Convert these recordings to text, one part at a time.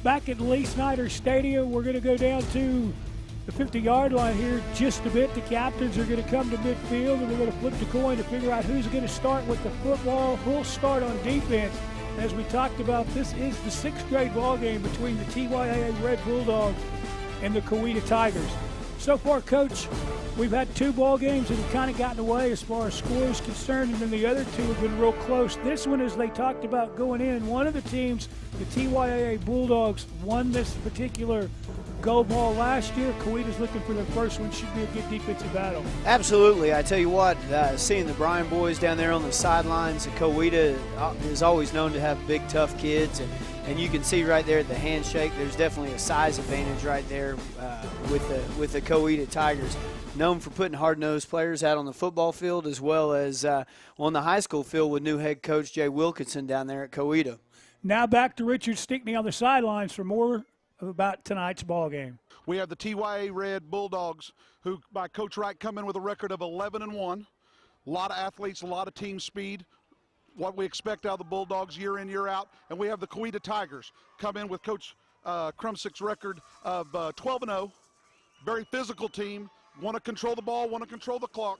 back at Lee Snyder Stadium. We're going to go down to the 50-yard line here just a bit. The captains are going to come to midfield, and we're going to flip the coin to figure out who's going to start with the football. Who'll start on defense? As we talked about, this is the sixth grade ball game between the TYAA Red Bulldogs and the Coweta Tigers. So far, Coach, we've had two ball games that have kind of gotten away as far as score is concerned, and then the other two have been real close. This one, as they talked about going in, one of the teams, the TYAA Bulldogs, won this particular goal ball last year. Coweta's looking for their first one. Should be a good defensive battle. Absolutely. I tell you what, seeing the Bryan boys down there on the sidelines, Coweta is always known to have big, tough kids, and you can see right there at the handshake, there's definitely a size advantage right there with the Coweta Tigers, known for putting hard-nosed players out on the football field as well as on the high school field with new head coach Jay Wilkinson down there at Coweta. Now back to Richard Stickney on the sidelines for more about tonight's ball game. We have the TYA Red Bulldogs, who by Coach Wright come in with a record of 11-1. A lot of athletes, a lot of team speed, what we expect out of the Bulldogs year in, year out. And we have the Coweta Tigers come in with Coach Krumsick's record of 12-0. Very physical team, want to control the ball, want to control the clock.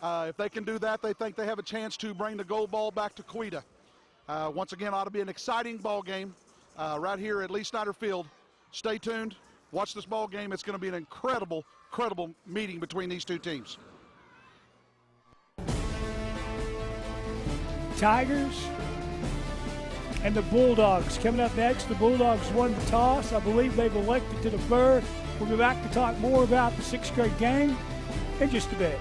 If they can do that, they think they have a chance to bring the gold ball back to Coweta. Once again, ought to be an exciting ball game right here at Lee Snyder Field. Stay tuned. Watch this ball game. It's going to be an incredible meeting between these two teams. Tigers and the Bulldogs coming up next. The Bulldogs won the toss. I believe they've elected to defer. We'll be back to talk more about the sixth grade game in just a bit.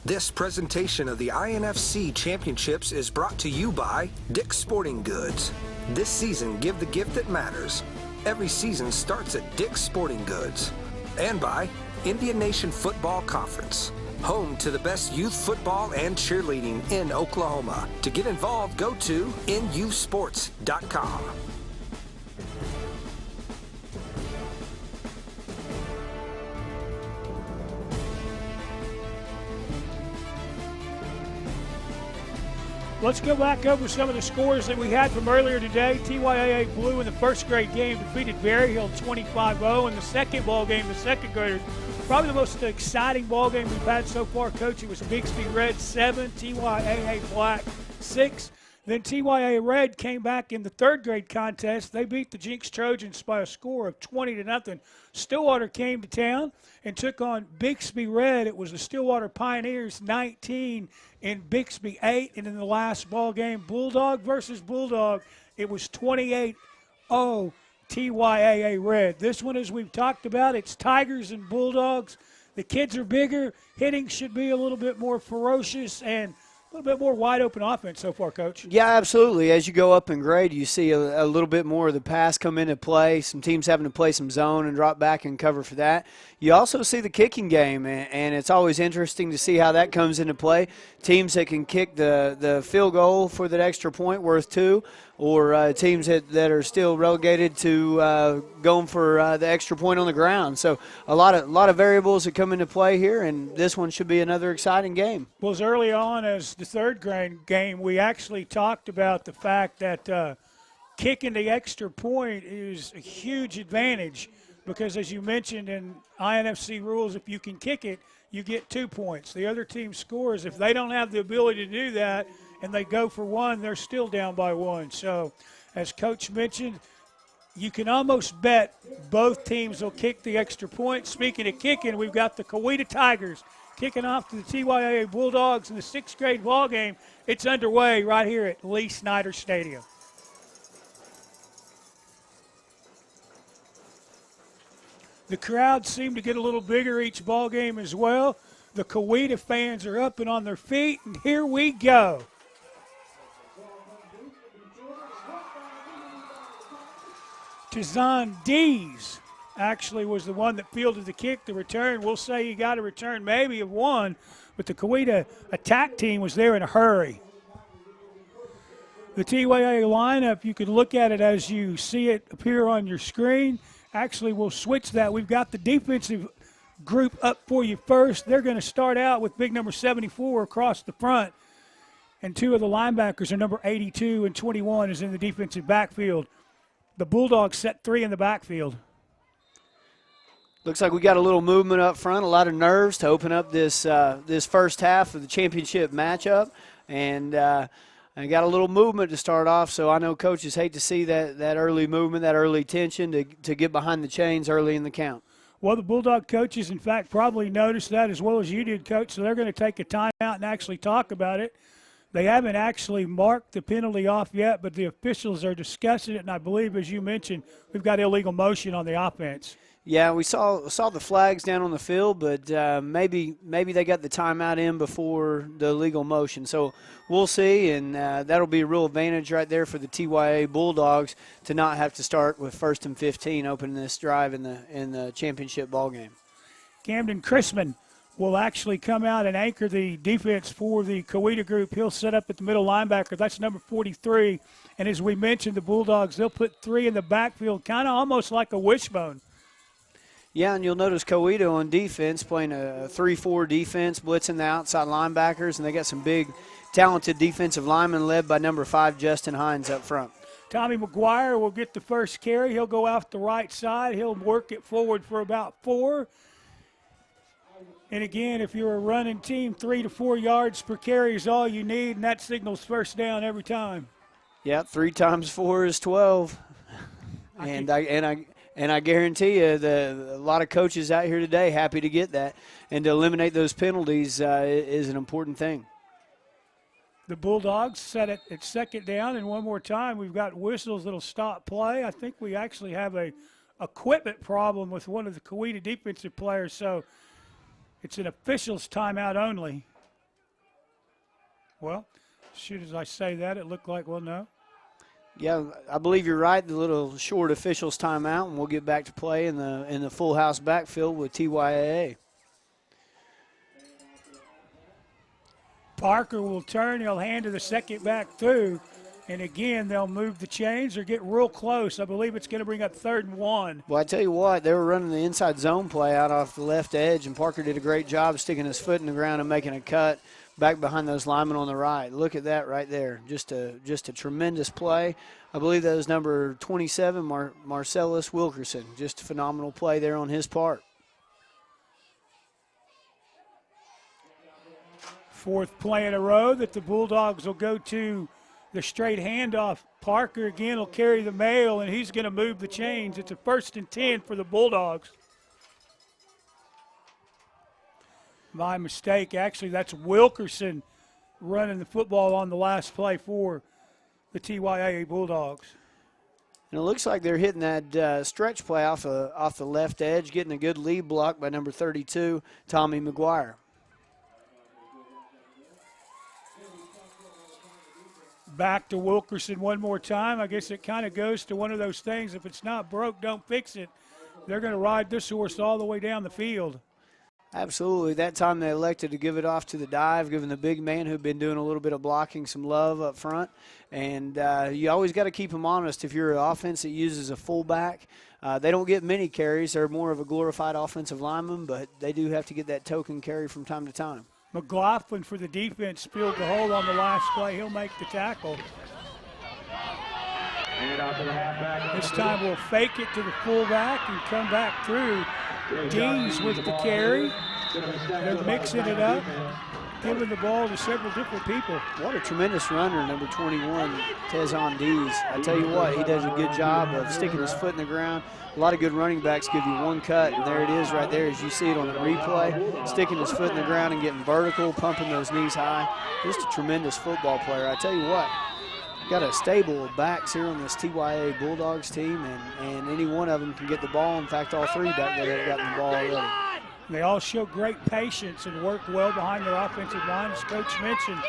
This presentation of the INFC Championships is brought to you by Dick's Sporting Goods. This season, give the gift that matters. Every season starts at Dick's Sporting Goods. And by Indian Nation Football Conference, home to the best youth football and cheerleading in Oklahoma. To get involved, go to nusports.com. Let's go back over some of the scores that we had from earlier today. TYAA Blue in the first grade game defeated Berry Hill 25-0. In the second ball game, the second graders, probably the most exciting ball game we've had so far, Coach. It was Bixby Red 7, TYAA Black 6. Then TYAA Red came back in the third grade contest. They beat the Jinx Trojans by a score of 20-0. Stillwater came to town and took on Bixby Red. It was the Stillwater Pioneers 19 and Bixby 8. And in the last ball game, Bulldog versus Bulldog, it was 28-0 TYAA Red. This one, as we've talked about, it's Tigers and Bulldogs. The kids are bigger. Hitting should be a little bit more ferocious and a little bit more wide-open offense so far, Coach. Yeah, absolutely. As you go up in grade, you see a little bit more of the pass come into play, some teams having to play some zone and drop back and cover for that. You also see the kicking game, and it's always interesting to see how that comes into play. Teams that can kick the field goal for that extra point worth 2, or teams that are still relegated to going for the extra point on the ground. So a lot of variables that come into play here, and this one should be another exciting game. Well, as early on as the third grade game, we actually talked about the fact that kicking the extra point is a huge advantage because, as you mentioned in INFC rules, if you can kick it, you get 2 points. The other team scores. If they don't have the ability to do that and they go for 1, they're still down by 1. So, as Coach mentioned, you can almost bet both teams will kick the extra point. Speaking of kicking, we've got the Coweta Tigers kicking off to the TYAA Bulldogs in the sixth grade ball game. It's underway right here at Lee Snyder Stadium. The crowds seem to get a little bigger each ball game as well. The Coweta fans are up and on their feet, and here we go. Tizan Dees actually was the one that fielded the kick. The return, we'll say he got a return maybe of one, but the Coweta attack team was there in a hurry. The TYA lineup, you can look at it as you see it appear on your screen. Actually, we'll switch that. We've got the defensive group up for you first. They're going to start out with big number 74 across the front, and two of the linebackers are number 82 and 21 is in the defensive backfield. The Bulldogs set three in the backfield. Looks like we got a little movement up front, a lot of nerves to open up this first half of the championship matchup, and I got a little movement to start off, so I know coaches hate to see that early movement, that early tension to get behind the chains early in the count. Well, the Bulldog coaches, in fact, probably noticed that as well as you did, Coach, so they're going to take a timeout and actually talk about it. They haven't actually marked the penalty off yet, but the officials are discussing it, and I believe, as you mentioned, we've got illegal motion on the offense. Yeah, we saw the flags down on the field, but maybe they got the timeout in before the illegal motion. So we'll see, and that'll be a real advantage right there for the TYA Bulldogs to not have to start with 1st and 15 opening this drive in the championship ball game. Camden Chrisman will actually come out and anchor the defense for the Coweta group. He'll set up at the middle linebacker. That's number 43. And as we mentioned, the Bulldogs, they'll put three in the backfield, kind of almost like a wishbone. Yeah, and you'll notice Coweta on defense playing a 3-4 defense, blitzing the outside linebackers, and they got some big, talented defensive linemen led by number 5, Justin Hines, up front. Tommy McGuire will get the first carry. He'll go out the right side. He'll work it forward for about 4. And again, if you're a running team, 3 to 4 yards per carry is all you need, and that signals first down every time. Yeah, 3 times 4 is 12. And I guarantee you, a lot of coaches out here today happy to get that. And to eliminate those penalties is an important thing. The Bulldogs set it at second down, and one more time we've got whistles that'll stop play. I think we actually have a equipment problem with one of the Coweta defensive players, so it's an official's timeout only. Well, as soon as I say that, it looked like, well, no. Yeah, I believe you're right. The little short officials timeout, and we'll get back to play in the full house backfield with TYAA. Parker will turn. He'll hand to the second back through. And again, they'll move the chains or get real close. I believe it's going to bring up 3rd and 1. Well, I tell you what, they were running the inside zone play out off the left edge, and Parker did a great job sticking his foot in the ground and making a cut back behind those linemen on the right. Look at that right there. Just a tremendous play. I believe that was number 27, Marcellus Wilkerson. Just a phenomenal play there on his part. 4th play in a row that the Bulldogs will go to the straight handoff. Parker again will carry the mail, and he's going to move the chains. It's a 1st and 10 for the Bulldogs. My mistake. Actually, that's Wilkerson running the football on the last play for the TYA Bulldogs. And it looks like they're hitting that stretch play off the left edge, getting a good lead block by number 32, Tommy McGuire. Back to Wilkerson one more time. I guess it kind of goes to one of those things, if it's not broke, don't fix it. They're going to ride this horse all the way down the field. Absolutely. That time they elected to give it off to the dive, giving the big man who'd been doing a little bit of blocking some love up front. And you always got to keep them honest. If you're an offense that uses a fullback, they don't get many carries. They're more of a glorified offensive lineman, but they do have to get that token carry from time to time. McLaughlin for the defense filled the hole on the last play. He'll make the tackle. This time we'll fake it to the fullback and come back through. Dees with the carry. They're mixing it up, giving the ball to several different people. What a tremendous runner, number 21, Tezon Dees. I tell you what, he does a good job of sticking his foot in the ground. A lot of good running backs give you one cut, and there it is right there as you see it on the replay, sticking his foot in the ground and getting vertical, pumping those knees high. Just a tremendous football player. I tell you what, got a stable of backs here on this TYA Bulldogs team, and any one of them can get the ball. In fact, all three back there have gotten the ball already. They all show great patience and work well behind their offensive line, as Coach mentioned.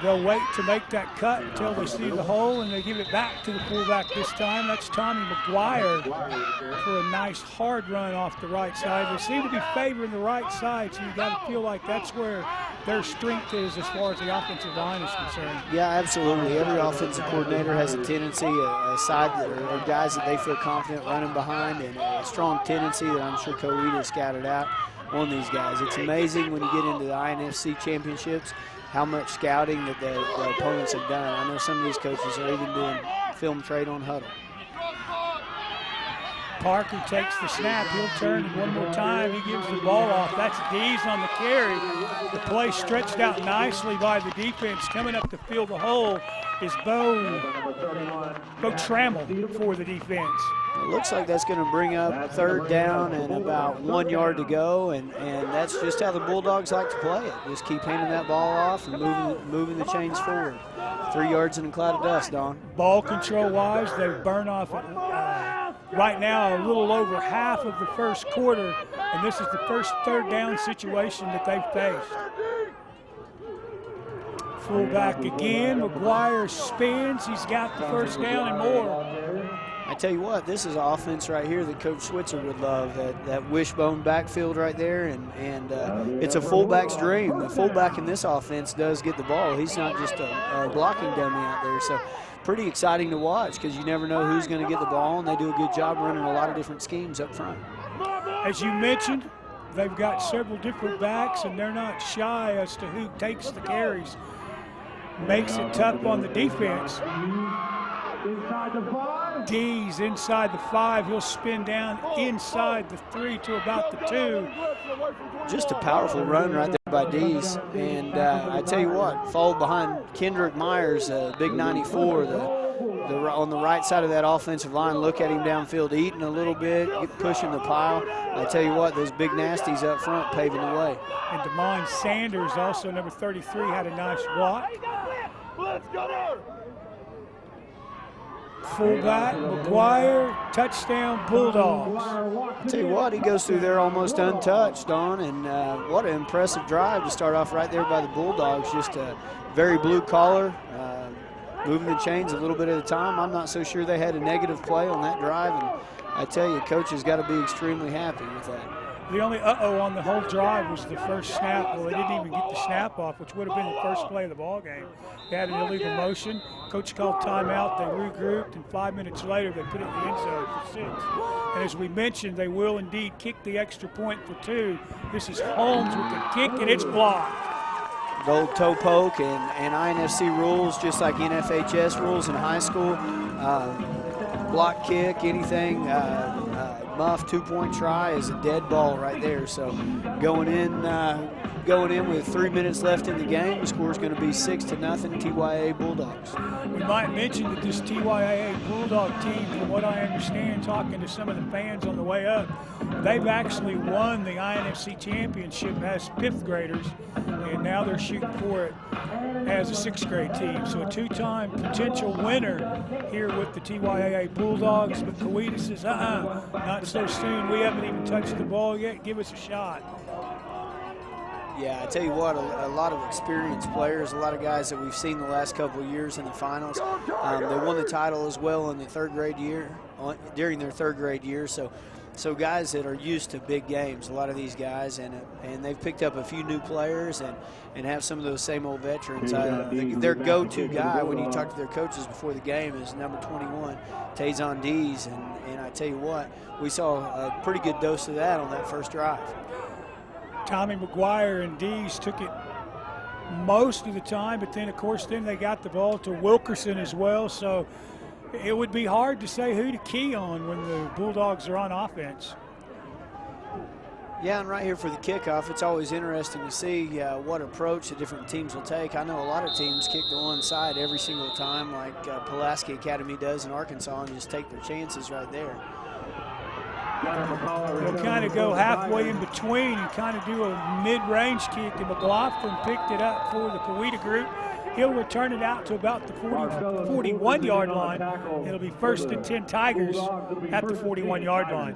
They'll wait to make that cut until they see the hole, and they give it back to the fullback this time. That's Tommy McGuire for a nice hard run off the right side. They seem to be favoring the right side, so you got to feel like that's where their strength is as far as the offensive line is concerned. Yeah, absolutely. Every offensive coordinator has a tendency, a side that or guys that they feel confident running behind, and a strong tendency that I'm sure Coweta scouted out on these guys. It's amazing when you get into the INFC championships how much scouting that the opponents have done. I know some of these coaches are even doing film trade on huddle. Parker takes the snap. He'll turn one more time. He gives the ball off. That's Dees on the carry. The play stretched out nicely by the defense. Coming up to fill the hole is Bo Trammell for the defense. It looks like that's going to bring up third down and about 1 yard to go, and that's just how the Bulldogs like to play it. Just keep handing that ball off and moving the chains forward. 3 yards in a cloud of dust, Don. Ball control-wise, they've burned off right now a little over half of the first quarter, and this is the first third down situation that they've faced. Fullback again. McGuire spins. He's got the first down and more. I tell you what, this is an offense right here that Coach Switzer would love, that wishbone backfield right there, and it's a fullback's dream. The fullback in this offense does get the ball. He's not just a blocking dummy out there. So pretty exciting to watch because you never know who's going to get the ball, and they do a good job running a lot of different schemes up front. As you mentioned, they've got several different backs, and they're not shy as to who takes the carries. Makes it tough on the defense. Dees inside the 5. He'll spin down inside the 3 to about the 2. Just a powerful run right there by Dees. And I tell you what, followed behind Kendrick Myers, big 94, on the right side of that offensive line. Look at him downfield, eating a little bit, pushing the pile. I tell you what, those big nasties up front paving the way. And DeMond Sanders, also number 33, had a nice block. Fullback, McGuire, touchdown Bulldogs. I'll tell you what, he goes through there almost untouched, Don, and what an impressive drive to start off right there by the Bulldogs. Just a very blue collar, moving the chains a little bit at a time. I'm not so sure they had a negative play on that drive, and I tell you, Coach has got to be extremely happy with that. The only on the whole drive was the first snap. Well, they didn't even get the snap off, which would have been the first play of the ball game. They had an illegal motion. Coach called timeout. They regrouped, and 5 minutes later, they put it in the end zone for 6. And as we mentioned, they will indeed kick the extra point for 2. This is Holmes with the kick, and it's blocked. The old toe poke and INFC rules, just like NFHS rules in high school. Block kick, anything. Muff 2-point try is a dead ball right there. So going in with 3 minutes left in the game, the score is going to be 6-0 TYA Bulldogs. We might mention that this TYA Bulldog team, from what I understand, talking to some of the fans on the way up, they've actually won the INFC championship as 5th graders, and now they're shooting for it as a 6th grade team. So a 2-time potential winner here with the TYA Bulldogs. But Coweta says, not so soon. We haven't even touched the ball yet. Give us a shot. Yeah, I tell you what, a lot of experienced players, a lot of guys that we've seen the last couple of years in the finals. They won the title as well in the during their third grade year. So guys that are used to big games, a lot of these guys, and they've picked up a few new players and have some of those same old veterans. Their go-to guy when you talk to their coaches before the game is number 21, Tazon Dees, and I tell you what, we saw a pretty good dose of that on that first drive. Tommy McGuire and Dees took it most of the time, but then, of course, they got the ball to Wilkerson as well. So it would be hard to say who to key on when the Bulldogs are on offense. Yeah, and right here for the kickoff, it's always interesting to see what approach the different teams will take. I know a lot of teams kick to one side every single time, like Pulaski Academy does in Arkansas, and just take their chances right there. They'll kind of go halfway in between and kind of do a mid-range kick, and McLaughlin picked it up for the Coweta group. He'll return it out to about the 41-yard line. It'll be 1st and 10 Tigers at the 41-yard line.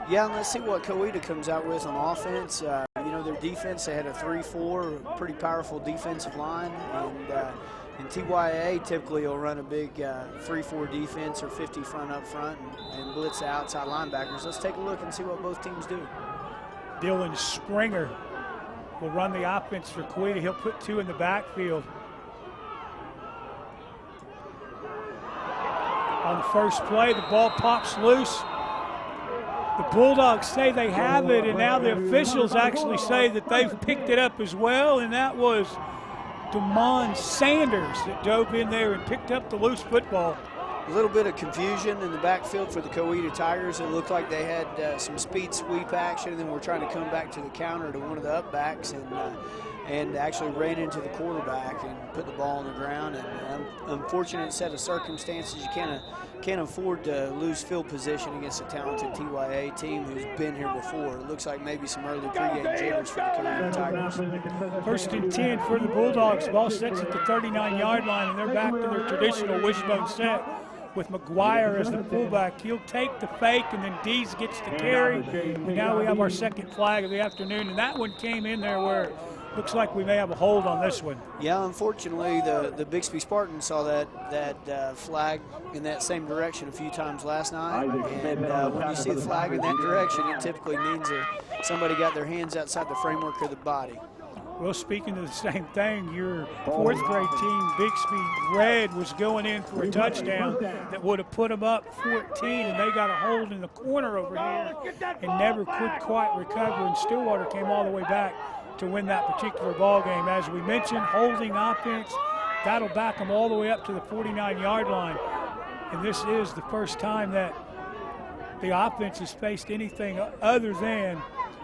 Yeah, and let's see what Coweta comes out with on offense. Their defense. They had a 3-4, pretty powerful defensive line, and TYA typically will run a big 3-4 defense or 50 front up front and blitz the outside linebackers. Let's take a look and see what both teams do. Dylan Springer will run the offense for Coweta. He'll put 2 in the backfield. On the first play, the ball pops loose. The Bulldogs say they have it, and now the officials actually say that they've picked it up as well, and that was Damon Sanders that dove in there and picked up the loose football. A little bit of confusion in the backfield for the Coweta Tigers. It looked like they had some speed sweep action, and then were trying to come back to the counter to one of the upbacks, and actually ran into the quarterback and put the ball on the ground. And unfortunate set of circumstances. You can't afford to lose field position against a talented TYA team who's been here before. It looks like maybe some early pregame jitters for the Coweta Tigers. 1st and 10 for the Bulldogs. Ball sets at the 39-yard line, and they're back to their traditional wishbone set with McGuire as the fullback. He'll take the fake, and then Dees gets the carry. And now we have our second flag of the afternoon, and that one came in there where it looks like we may have a hold on this one. Yeah, unfortunately, the Bixby Spartans saw that flag in that same direction a few times last night. And when you see the flag in that direction, it typically means that somebody got their hands outside the framework of the body. Well, speaking of the same thing, your 4th grade team, Bixby Red, was going in for a touchdown that would have put them up 14, and they got a hold in the corner over here and never could quite recover, and Stillwater came all the way back to win that particular ball game. As we mentioned, holding offense, that'll back them all the way up to the 49-yard line, and this is the first time that the offense has faced anything other than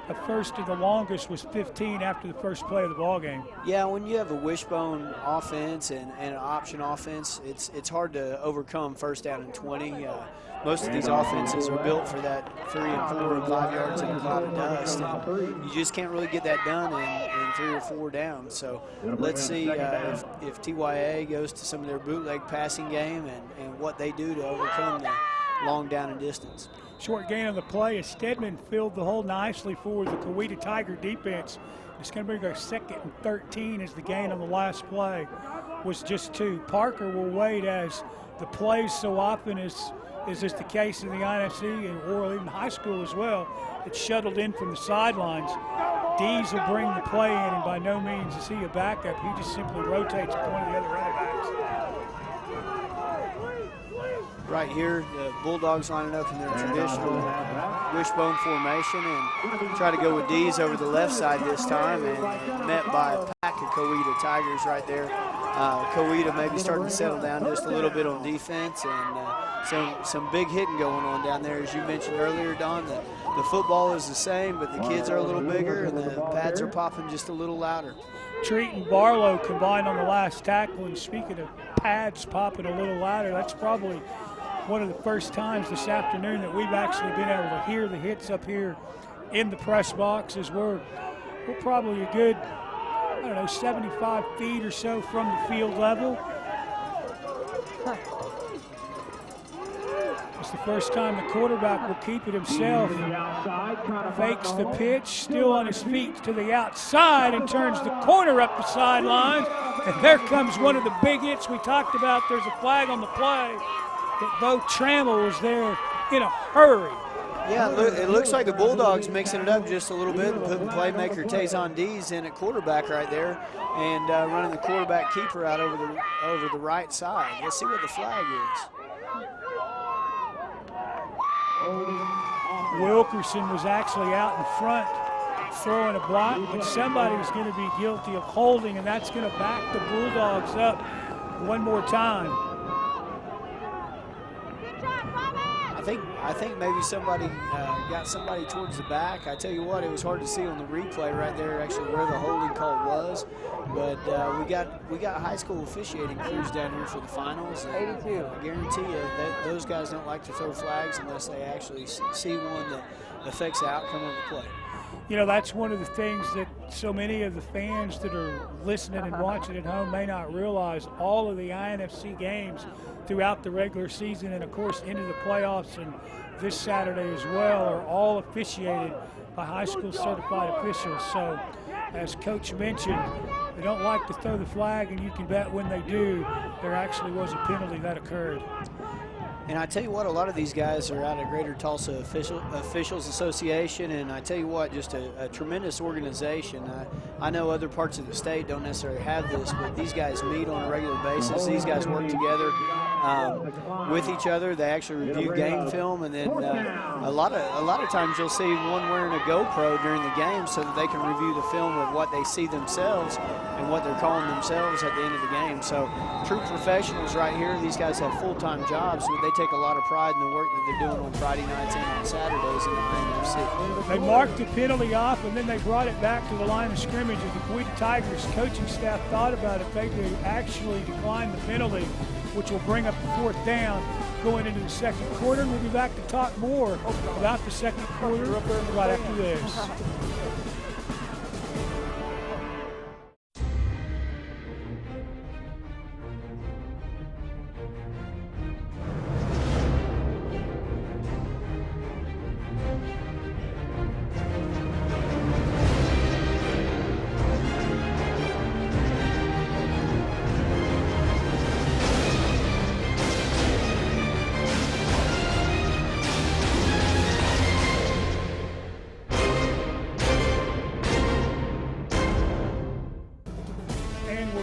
a first to the longest was 15 after the first play of the ball game. Yeah, when you have a wishbone offense and an option offense, it's hard to overcome 1st down and 20. Most of these offenses are built for that 3 and 4 and 5 yards in a cloud of dust, and you just can't really get that done in 3 or 4 downs. So let's see if TYA goes to some of their bootleg passing game and what they do to overcome the long down and distance. Short gain on the play as Stedman filled the hole nicely for the Coweta Tiger defense. It's going to bring our 2nd and 13 as the gain on the last play was just 2. Parker will wait as the plays so often is this the case in the INFC or even high school as well. It's shuttled in from the sidelines. Dees will bring the play in, and by no means is he a backup. He just simply rotates with one of the other running backs. Right here, the Bulldogs lining up in their traditional wishbone formation and try to go with Dees over the left side this time, and met by a pack of Coweta Tigers right there. Coweta maybe starting to settle down just a little bit on defense, and some big hitting going on down there. As you mentioned earlier, Don, the football is the same, but the kids are a little bigger and the pads are popping just a little louder. Treat and Barlow combined on the last tackle, and speaking of pads popping a little louder, that's probably one of the first times this afternoon that we've actually been able to hear the hits up here in the press box, as we're probably a good, 75 feet or so from the field level. It's the first time the quarterback will keep it himself. Fakes the pitch, still on his feet to the outside, and turns the corner up the sideline. And there comes one of the big hits we talked about. There's a flag on the play. But Bo Trammell was there in a hurry. Yeah, it looks like the Bulldogs mixing it up just a little bit and putting playmaker Tazon Dees in at quarterback right there, and running the quarterback keeper out over the right side. Let's see what the flag is. Wilkerson was actually out in front throwing a block, but somebody was going to be guilty of holding, and that's going to back the Bulldogs up one more time. I think maybe somebody got somebody towards the back. I tell you what, it was hard to see on the replay right there actually where the holding call was. But we got high school officiating crews down here for the finals. 82. I guarantee you that those guys don't like to throw flags unless they actually see one that affects the outcome of the play. That's one of the things that so many of the fans that are listening and watching at home may not realize. All of the INFC games throughout the regular season and, of course, into the playoffs and this Saturday as well are all officiated by high school certified officials. So as Coach mentioned, they don't like to throw the flag, and you can bet when they do, there actually was a penalty that occurred. And I tell you what, a lot of these guys are out of Greater Tulsa Officials Association, and I tell you what, just a tremendous organization. I know other parts of the state don't necessarily have this, but these guys meet on a regular basis. These guys work together with each other. They actually review game film, and then a lot of times you'll see one wearing a GoPro during the game so that they can review the film of what they see themselves and what they're calling themselves at the end of the game. So true professionals right here. These guys have full-time jobs, but they take a lot of pride in the work that they're doing on Friday nights and on Saturdays in the INFC. They marked the penalty off, and then they brought it back to the line of scrimmage. As the Coweta Tigers coaching staff thought about it, they could actually decline the penalty, which will bring up the 4th down going into the second quarter. And we'll be back to talk more about the second quarter right after this.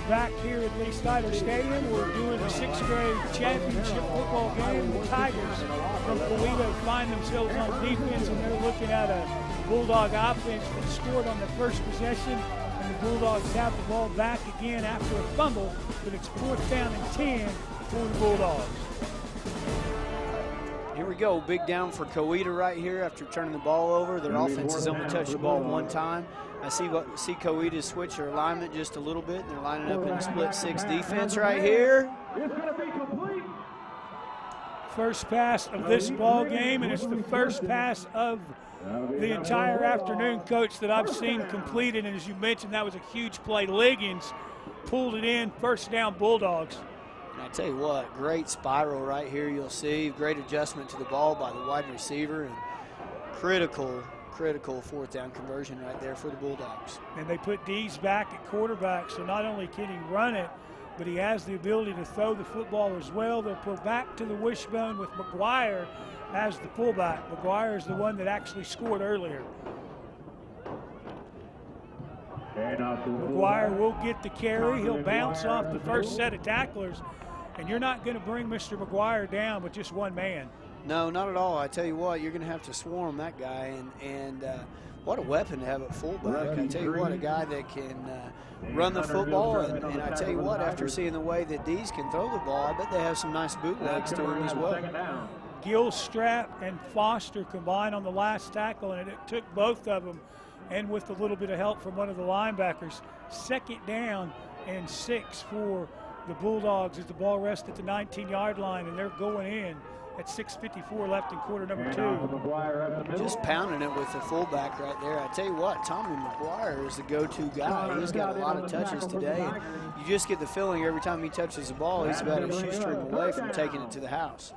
Back here at Lee Snyder Stadium, we're doing a 6th grade championship football game. The Tigers from Coweta find themselves on defense, and they're looking at a Bulldog offense that scored on the first possession, and the Bulldogs have the ball back again after a fumble, but it's 4th down and 10 for the Bulldogs. Here we go, big down for Coweta right here after turning the ball over. Their offense has only touched the ball one time. I see Coweta switch their alignment just a little bit, and they're lining up in split 6 defense right here. First pass of this ball game, and it's the first pass of the entire afternoon, Coach, that I've seen completed. And as you mentioned, that was a huge play. Liggins pulled it in, 1st down Bulldogs. And I tell you what, great spiral right here you'll see. Great adjustment to the ball by the wide receiver, and critical 4th down conversion right there for the Bulldogs. And they put Dees back at quarterback, so not only can he run it, but he has the ability to throw the football as well. They'll put back to the wishbone with McGuire as the fullback. McGuire is the one that actually scored earlier. McGuire will get the carry. He'll bounce off the first set of tacklers, and you're not going to bring Mr. McGuire down with just one man. No, not at all. I tell you what, you're going to have to swarm that guy, and what a weapon to have at fullback. I tell you what, a guy that can run the football, and I tell you what, after seeing the way that Dees can throw the ball, I bet they have some nice bootlegs to him as well. Gilstrap and Foster combined on the last tackle, and it took both of them, and with a little bit of help from one of the linebackers. 2nd down and 6 for the Bulldogs as the ball rests at the 19-yard line, and they're going in at 6:54 left in quarter number 2. Just pounding it with the fullback right there. I tell you what, Tommy McGuire is the go-to guy. He's got a lot of touches today, and you just get the feeling every time he touches the ball, he's about a shoestring away from taking it to the house.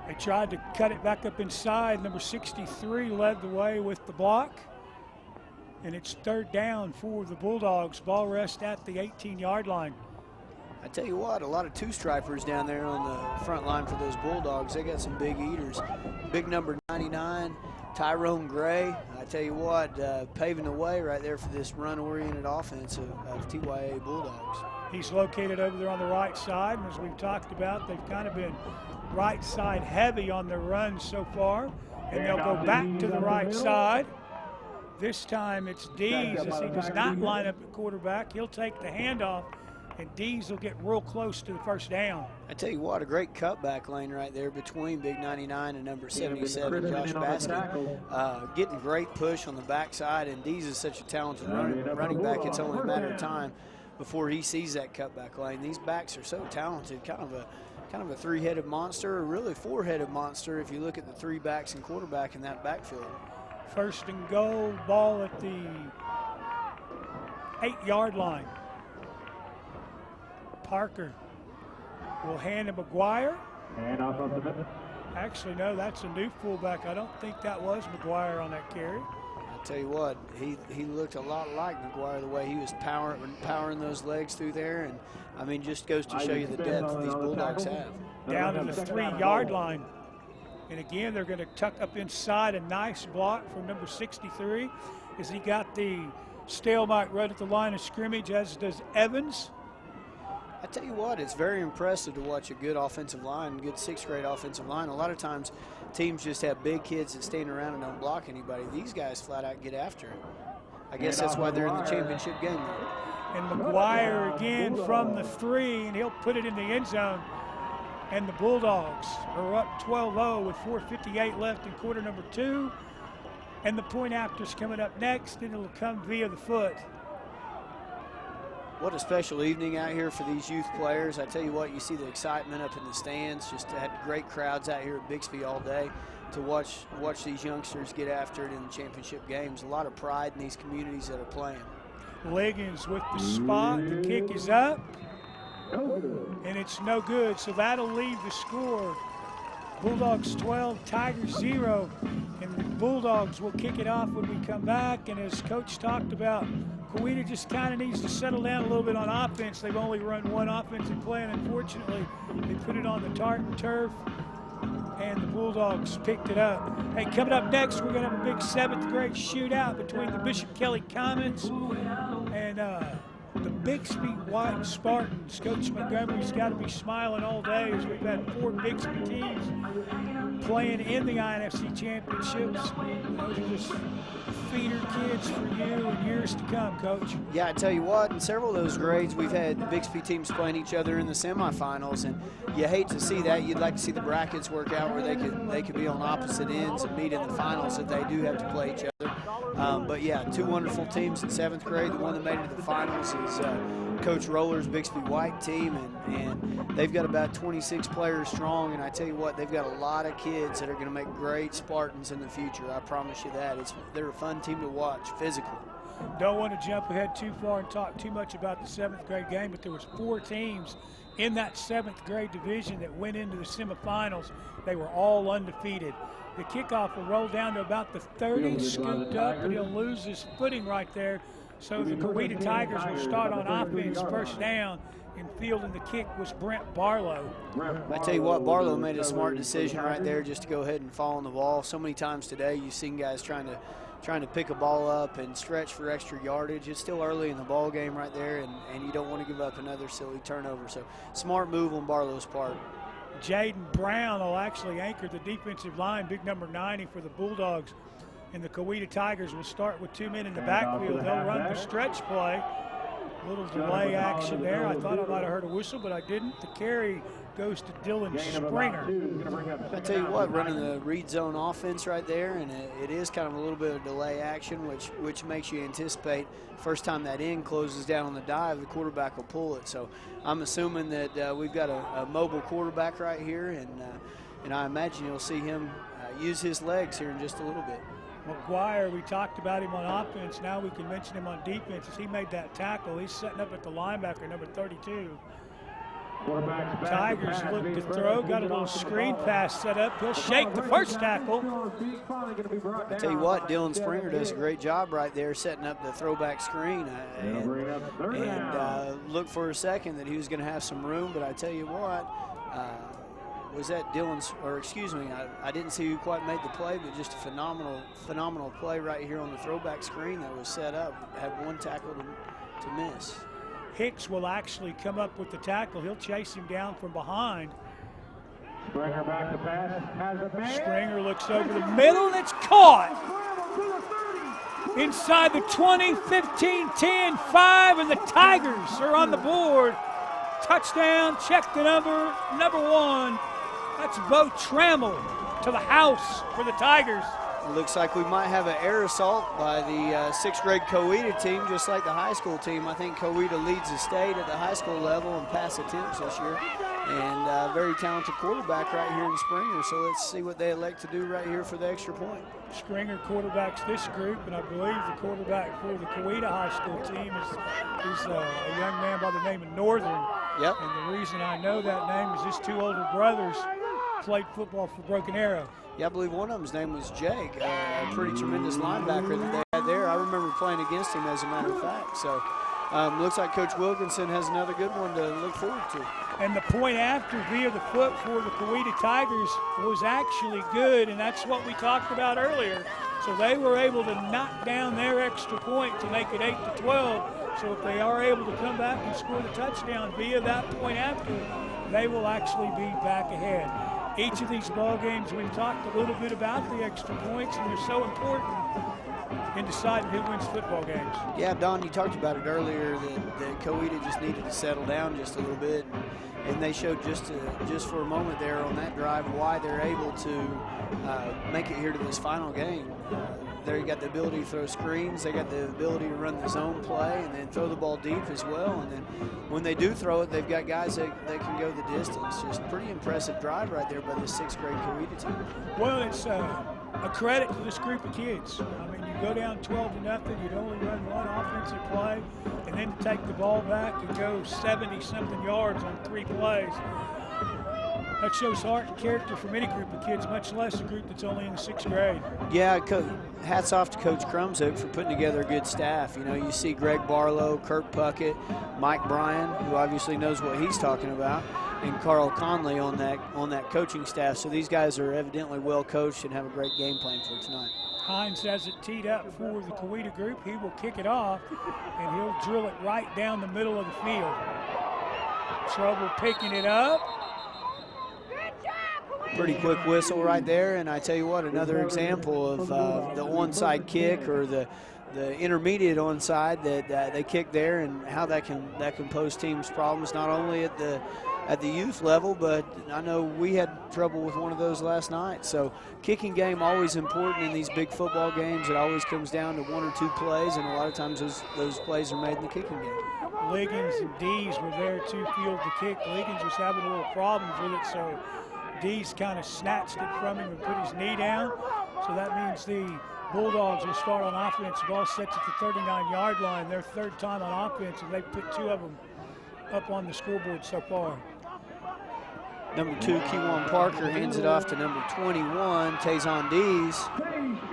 They tried to cut it back up inside. Number 63 led the way with the block, and it's 3rd down for the Bulldogs. Ball rests at the 18-yard line. I tell you what, a lot of two-stripers down there on the front line for those Bulldogs. They got some big eaters. Big number 99, Tyrone Gray. I tell you what, paving the way right there for this run-oriented offense of TYA Bulldogs. He's located over there on the right side, and as we've talked about, they've kind of been right side heavy on their runs so far, and they'll go back to the right side. This time it's Dees, as he does not line up at quarterback. He'll take the handoff, and Dees will get real close to the 1st down. I tell you what, a great cutback lane right there between big 99 and number 77, Josh Baskin. Getting great push on the backside, and Dees is such a talented running back. It's only a matter of time before he sees that cutback lane. These backs are so talented, kind of a 3-headed monster, or really 4-headed monster if you look at the 3 backs and quarterback in that backfield. 1st and goal, ball at the 8-yard line. Parker will hand to McGuire. Actually, no, that's a new fullback. I don't think that was McGuire on that carry. I tell you what, he looked a lot like McGuire the way he was powering those legs through there, and I mean, just goes to show you the depth that these Bulldogs have. Down to the 3-yard line. And again, they're going to tuck up inside. A nice block from number 63 as he got the stalemate right at the line of scrimmage, as does Evans. I tell you what, it's very impressive to watch a good offensive line, good sixth-grade offensive line. A lot of times teams just have big kids that stand around and don't block anybody. These guys flat out get after it. I guess that's why they're in the championship game. And McGuire again from the 3, and he'll put it in the end zone. And the Bulldogs are up 12-0 with 4:58 left in quarter number 2. And the point after's coming up next, and it'll come via the foot. What a special evening out here for these youth players. I tell you what, you see the excitement up in the stands. Just had great crowds out here at Bixby all day to watch these youngsters get after it in the championship games. A lot of pride in these communities that are playing. Liggins with the spot. The kick is up. And it's no good, so that'll leave the score. Bulldogs 12, Tigers 0. And the Bulldogs will kick it off when we come back. And as Coach talked about, Coweta just kind of needs to settle down a little bit on offense. They've only run one offensive play, and unfortunately, they put it on the tartan turf, and the Bulldogs picked it up. Hey, coming up next, we're going to have a big 7th grade shootout between the Bishop Kelly Comets and the Bixby White Spartans. Coach Montgomery's got to be smiling all day as we've had 4 Bixby teams playing in the INFC championships. Those are just feeder kids for you in years to come, Coach. Yeah, I tell you what, in several of those grades, we've had Bixby teams playing each other in the semifinals, and you hate to see that. You'd like to see the brackets work out where they could be on opposite ends and meet in the finals if they do have to play each other. But yeah, 2 wonderful teams in 7th grade. The one that made it to the finals is Coach Roller's Bixby White team, and they've got about 26 players strong, and I tell you what, they've got a lot of kids that are going to make great Spartans in the future. I promise you that. They're a fun team to watch, physical. Don't want to jump ahead too far and talk too much about the 7th grade game, but there was 4 teams in that 7th grade division that went into the semifinals. They were all undefeated. The kickoff will roll down to about the 30, scooped up, and he'll lose his footing right there. So the Coweta Tigers will start on offense, first down, and fielding the kick was Brent Barlow. I tell you what, Barlow made a smart decision right there just to go ahead and fall on the ball. So many times today you've seen guys trying to pick a ball up and stretch for extra yardage. It's still early in the ball game right there, and you don't want to give up another silly turnover. So smart move on Barlow's part. Jaden Brown will actually anchor the defensive line, big number 90 for the Bulldogs. And the Coweta Tigers will start with 2 men in the backfield. They'll run the stretch play. A little delay action there. I thought I might have heard a whistle, but I didn't. The carry goes to Dylan Springer. I tell you what, running the read zone offense right there, and it is kind of a little bit of delay action, which makes you anticipate first time that end closes down on the dive, the quarterback will pull it. So I'm assuming that we've got a mobile quarterback right here, and I imagine you'll see him use his legs here in just a little bit. McGuire, we talked about him on offense. Now we can mention him on defense as he made that tackle. He's setting up at the linebacker, number 32. Tigers look to throw, got a little screen pass set up. He'll shake the first tackle. I tell you what, Dylan Springer does a great job right there setting up the throwback screen. And looked for a second that he was going to have some room, but I tell you what, was that Dylan's, or excuse me, I didn't see who quite made the play, but just a phenomenal play right here on the throwback screen that was set up. Had one tackle to miss. Hicks will actually come up with the tackle. He'll chase him down from behind. Springer back to pass. Has a man. Springer looks over the middle, and it's caught. Inside the 20, 15, 10, 5, and the Tigers are on the board. Touchdown, check the number 1. That's Bo Trammell to the house for the Tigers. It looks like we might have an air assault by the 6th grade Coweta team, just like the high school team. I think Coweta leads the state at the high school level in pass attempts this year. And very talented quarterback right here in Springer. So let's see what they elect to do right here for the extra point. Springer quarterbacks this group, and I believe the quarterback for the Coweta high school team is a young man by the name of Northern. Yep. And the reason I know that name is his 2 older brothers played football for Broken Arrow. Yeah, I believe one of them's name was Jake, a pretty tremendous linebacker that they had there. I remember playing against him, as a matter of fact. So looks like Coach Wilkinson has another good one to look forward to. And the point after via the foot for the Coweta Tigers was actually good, and that's what we talked about earlier. So they were able to knock down their extra point to make it 8-12. So if they are able to come back and score the touchdown via that point after, they will actually be back ahead. Each of these ball games, we've talked a little bit about the extra points, and they're so important in deciding who wins football games. Yeah, Don, you talked about it earlier that Coweta just needed to settle down just a little bit, and they showed just for a moment there on that drive why they're able to make it here to this final game. They got the ability to throw screens, they got the ability to run the zone play, and then throw the ball deep as well. And then when they do throw it, they've got guys that can go the distance. Just pretty impressive drive right there by the 6th grade Coweta team. Well, it's a credit to this group of kids. I mean, you go down 12-0, you'd only run one offensive play, and then to take the ball back and go 70-something yards on 3 plays. That shows heart and character from any group of kids, much less a group that's only in the 6th grade. Yeah, hats off to Coach Crumsook for putting together a good staff. You know, you see Greg Barlow, Kirk Puckett, Mike Bryan, who obviously knows what he's talking about, and Carl Conley on that coaching staff. So these guys are evidently well coached and have a great game plan for tonight. Hines has it teed up for the Coweta group. He will kick it off, and he'll drill it right down the middle of the field. Trouble picking it up. Pretty quick whistle right there, and I tell you what, another example of the onside kick or the intermediate onside that they kick there, and how that can pose teams problems not only at the youth level, but I know we had trouble with one of those last night. So kicking game always important in these big football games. It always comes down to 1 or 2 plays, and a lot of times those plays are made in the kicking game. Liggins and Dees were there to field the kick. Liggins was having a little problems with it, so Dees kind of snatched it from him and put his knee down. So that means the Bulldogs will start on offense. The ball sets at the 39-yard line. Their 3rd time on offense, and they've put 2 of them up on the scoreboard so far. Number 2, Kewan Parker hands it off to number 21, Tayson Dees.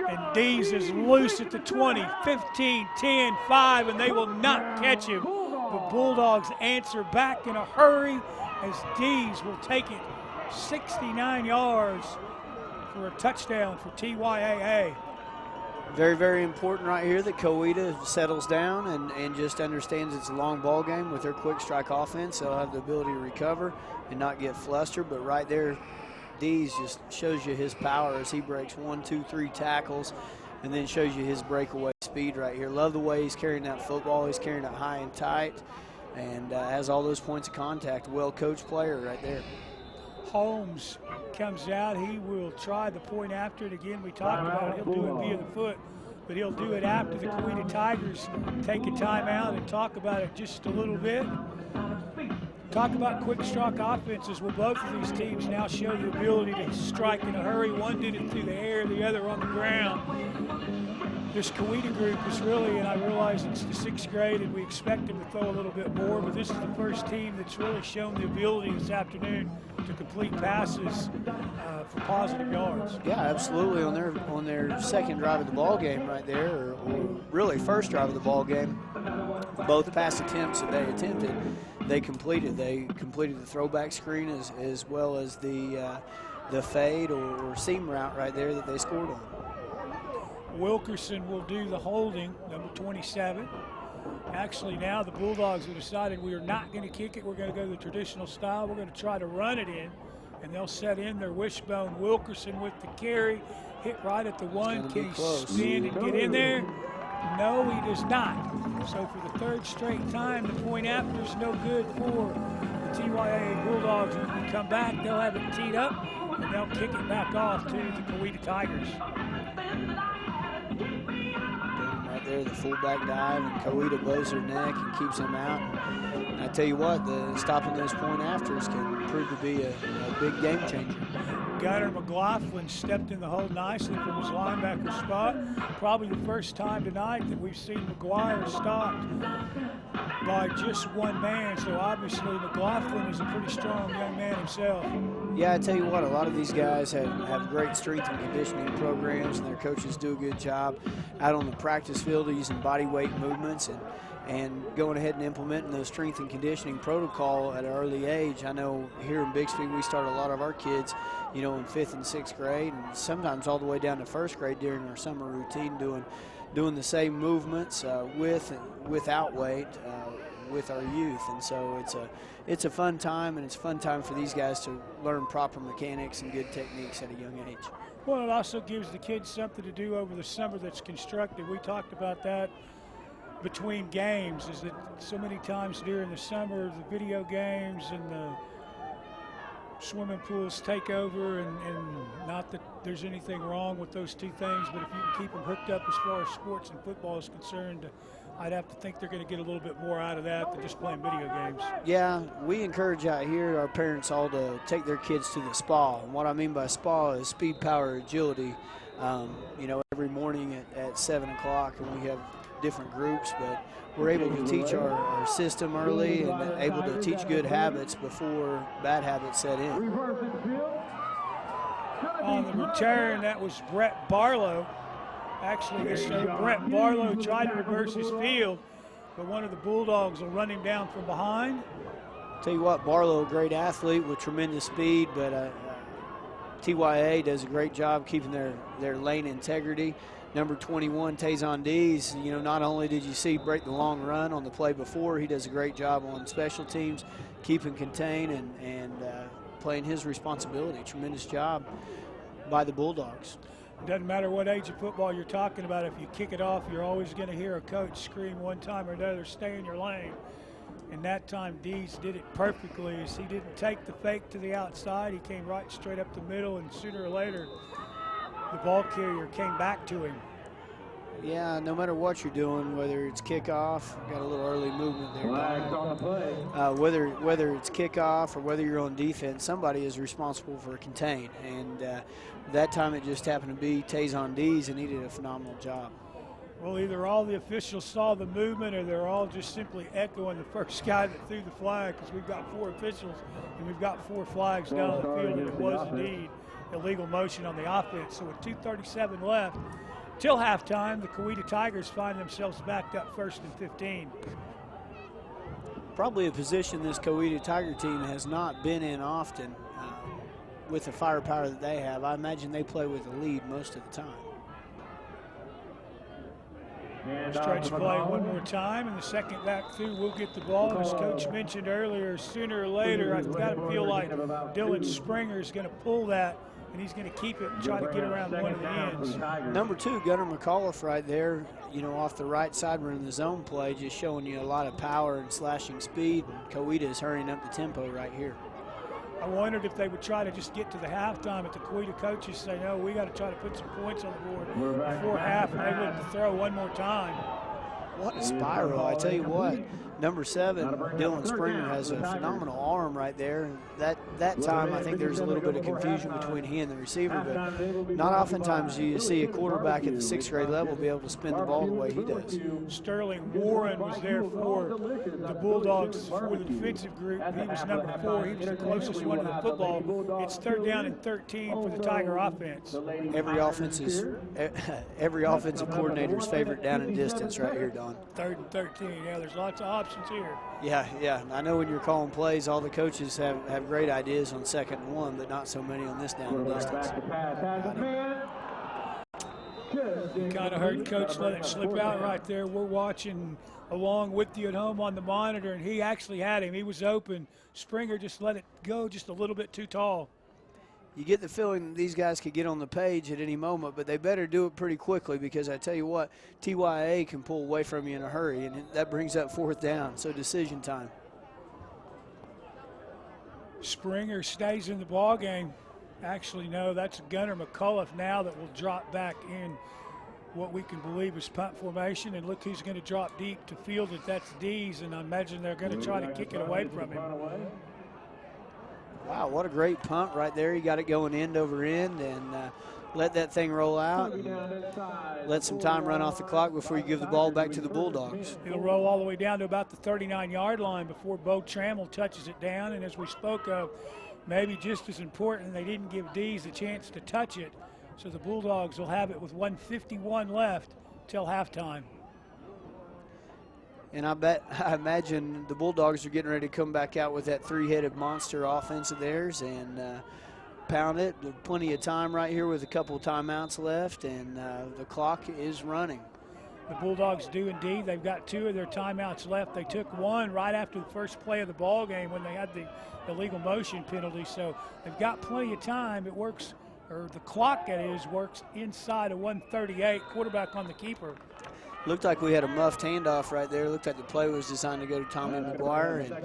And Dees is loose at the 20, 15, 10, 5, and they will not catch him. The Bulldogs answer back in a hurry as Dees will take it 69 yards for a touchdown for TYAA. Very, very important right here that Coweta settles down and just understands it's a long ball game with their quick strike offense. They'll have the ability to recover and not get flustered. But right there, Dees just shows you his power as he breaks 1, 2, 3 tackles and then shows you his breakaway speed right here. Love the way he's carrying that football. He's carrying it high and tight and has all those points of contact. Well-coached player right there. Holmes comes out. He will try the point after it again. We talked about it. He'll do it via the foot, but he'll do it after the Coweta Tigers take a timeout and talk about it just a little bit. Talk about quick strike offenses. Well, both of these teams now show the ability to strike in a hurry. One did it through the air, the other on the ground. This Coweta group is really, and I realize it's the 6th grade and we expect them to throw a little bit more, but this is the first team that's really shown the ability this afternoon to complete passes for positive yards. Yeah, absolutely. On their 2nd drive of the ball game right there, or really 1st drive of the ball game, both pass attempts that they attempted, they completed. They completed the throwback screen as well as the fade or seam route right there that they scored on. Wilkerson will do the holding, number 27. Actually, now the Bulldogs have decided we are not going to kick it. We're going to go the traditional style. We're going to try to run it in, and they'll set in their wishbone. Wilkerson with the carry, hit right at the 1. Can he spin and get in there? No, he does not. So for the 3rd straight time, the point after is no good for the TYAA Bulldogs. When we come back, they'll have it teed up, and they'll kick it back off to the Coweta Tigers. Right there, the fullback dive, and Coweta blows their neck and keeps them out. And I tell you what, stopping those point afters can prove to be a big game changer. Gunnar McLaughlin stepped in the hole nicely from his linebacker spot. Probably the first time tonight that we've seen McGuire stopped by just one man, so obviously McLaughlin is a pretty strong young man himself. Yeah, I tell you what, a lot of these guys have great strength and conditioning programs, and their coaches do a good job out on the practice field of using body weight movements and going ahead and implementing those strength and conditioning protocol at an early age. I know here in Bixby we start a lot of our kids, in 5th and 6th grade, and sometimes all the way down to 1st grade during our summer routine doing the same movements with and without weight with our youth. And so it's a fun time, and it's a fun time for these guys to learn proper mechanics and good techniques at a young age. Well, it also gives the kids something to do over the summer that's constructive. We talked about that between games, is that so many times during the summer the video games and the swimming pools take over, and not that there's anything wrong with those two things, but if you can keep them hooked up as far as sports and football is concerned, I'd have to think they're going to get a little bit more out of that than just playing video games. Yeah, we encourage out here our parents all to take their kids to the spa. And what I mean by spa is speed, power, agility. Every morning at 7 o'clock, and we have different groups, but we're able to teach our system early and able to teach good habits before bad habits set in. On the return, that was Brett Barlow. Actually, they say Brett Barlow tried to reverse his field, but one of the Bulldogs will run him down from behind. Tell you what, Barlow, a great athlete with tremendous speed, but TYA does a great job keeping their lane integrity. Number 21, Tazon Dees, not only did you see break the long run on the play before, he does a great job on special teams, keeping contained and playing his responsibility. Tremendous job by the Bulldogs. Doesn't matter what age of football you're talking about, if you kick it off, you're always going to hear a coach scream one time or another, stay in your lane. And that time, Dees did it perfectly, as he didn't take the fake to the outside. He came right straight up the middle, and sooner or later, the ball carrier came back to him. Yeah, no matter what you're doing, whether it's kickoff, got a little early movement there. Whether it's kickoff or whether you're on defense, somebody is responsible for contain. And that time it just happened to be Tazon Dees, and he did a phenomenal job. Well, either all the officials saw the movement or they're all just simply echoing the first guy that threw the flag, because we've got 4 officials and we've got 4 flags down the field, and it was indeed illegal motion on the offense. So with 2:37 left till halftime, the Coweta Tigers find themselves backed up 1st and 15. Probably a position this Coweta Tiger team has not been in often with the firepower that they have. I imagine they play with a lead most of the time. Stretch play one more time, and the second back through will get the ball. As Coach mentioned earlier, sooner or later, I've got to feel like Dylan Springer is going to pull that, and he's going to keep it and try to get around one of the ends. Number 2, Gunnar McAuliffe right there, off the right side running the zone play, just showing you a lot of power and slashing speed. And Coweta is hurrying up the tempo right here. I wondered if they would try to just get to the halftime, but the Coweta coaches say, no, we got to try to put some points on the board before half, and they look to throw one more time. What a spiral, I tell you what. Number 7, Dylan Springer, has a phenomenal arm right there. That time, I think there's a little bit of confusion between he and the receiver, but not oftentimes do you see a quarterback at the 6th grade level be able to spin the ball the way he does. Sterling Warren was there for the Bulldogs for the defensive group. He was number 4. He was the closest one to the football. It's 3rd down and 13 for the Tiger offense. Every offensive coordinator's favorite down and distance right here, Don. 3rd and 13. Yeah, there's lots of options here. Yeah. I know when you're calling plays, all the coaches have great ideas on 2nd and 1, but not so many on this down and distance. You kind of heard Coach let it slip out right there. We're watching along with you at home on the monitor, and he actually had him. He was open. Springer just let it go just a little bit too tall. You get the feeling these guys could get on the page at any moment, but they better do it pretty quickly, because I tell you what, TYA can pull away from you in a hurry, and that brings up 4th down, so decision time. Springer stays in the ball game. Actually, no, that's Gunnar McAuliffe now that will drop back in what we can believe is punt formation, and look who's going to drop deep to field it. That's Dees, and I imagine they're going to try to kick it away from him. Wow, what a great punt right there. He got it going end over end, and let that thing roll out, and let some time run off the clock before you give the ball back to the Bulldogs. It'll roll all the way down to about the 39-yard line before Bo Trammell touches it down. And as we spoke of, maybe just as important, they didn't give Dees a chance to touch it. So the Bulldogs will have it with 1:51 left till halftime. And I imagine the Bulldogs are getting ready to come back out with that three-headed monster offense of theirs and pound it. There's plenty of time right here with a couple of timeouts left, and the clock is running. The Bulldogs do indeed. They've got 2 of their timeouts left. They took one right after the first play of the ball game when they had the illegal motion penalty. So they've got plenty of time. It works, or the clock, that is, works inside of 1:38. Quarterback on the keeper. Looked like we had a muffed handoff right there. Looked like the play was designed to go to Tommy McGuire. And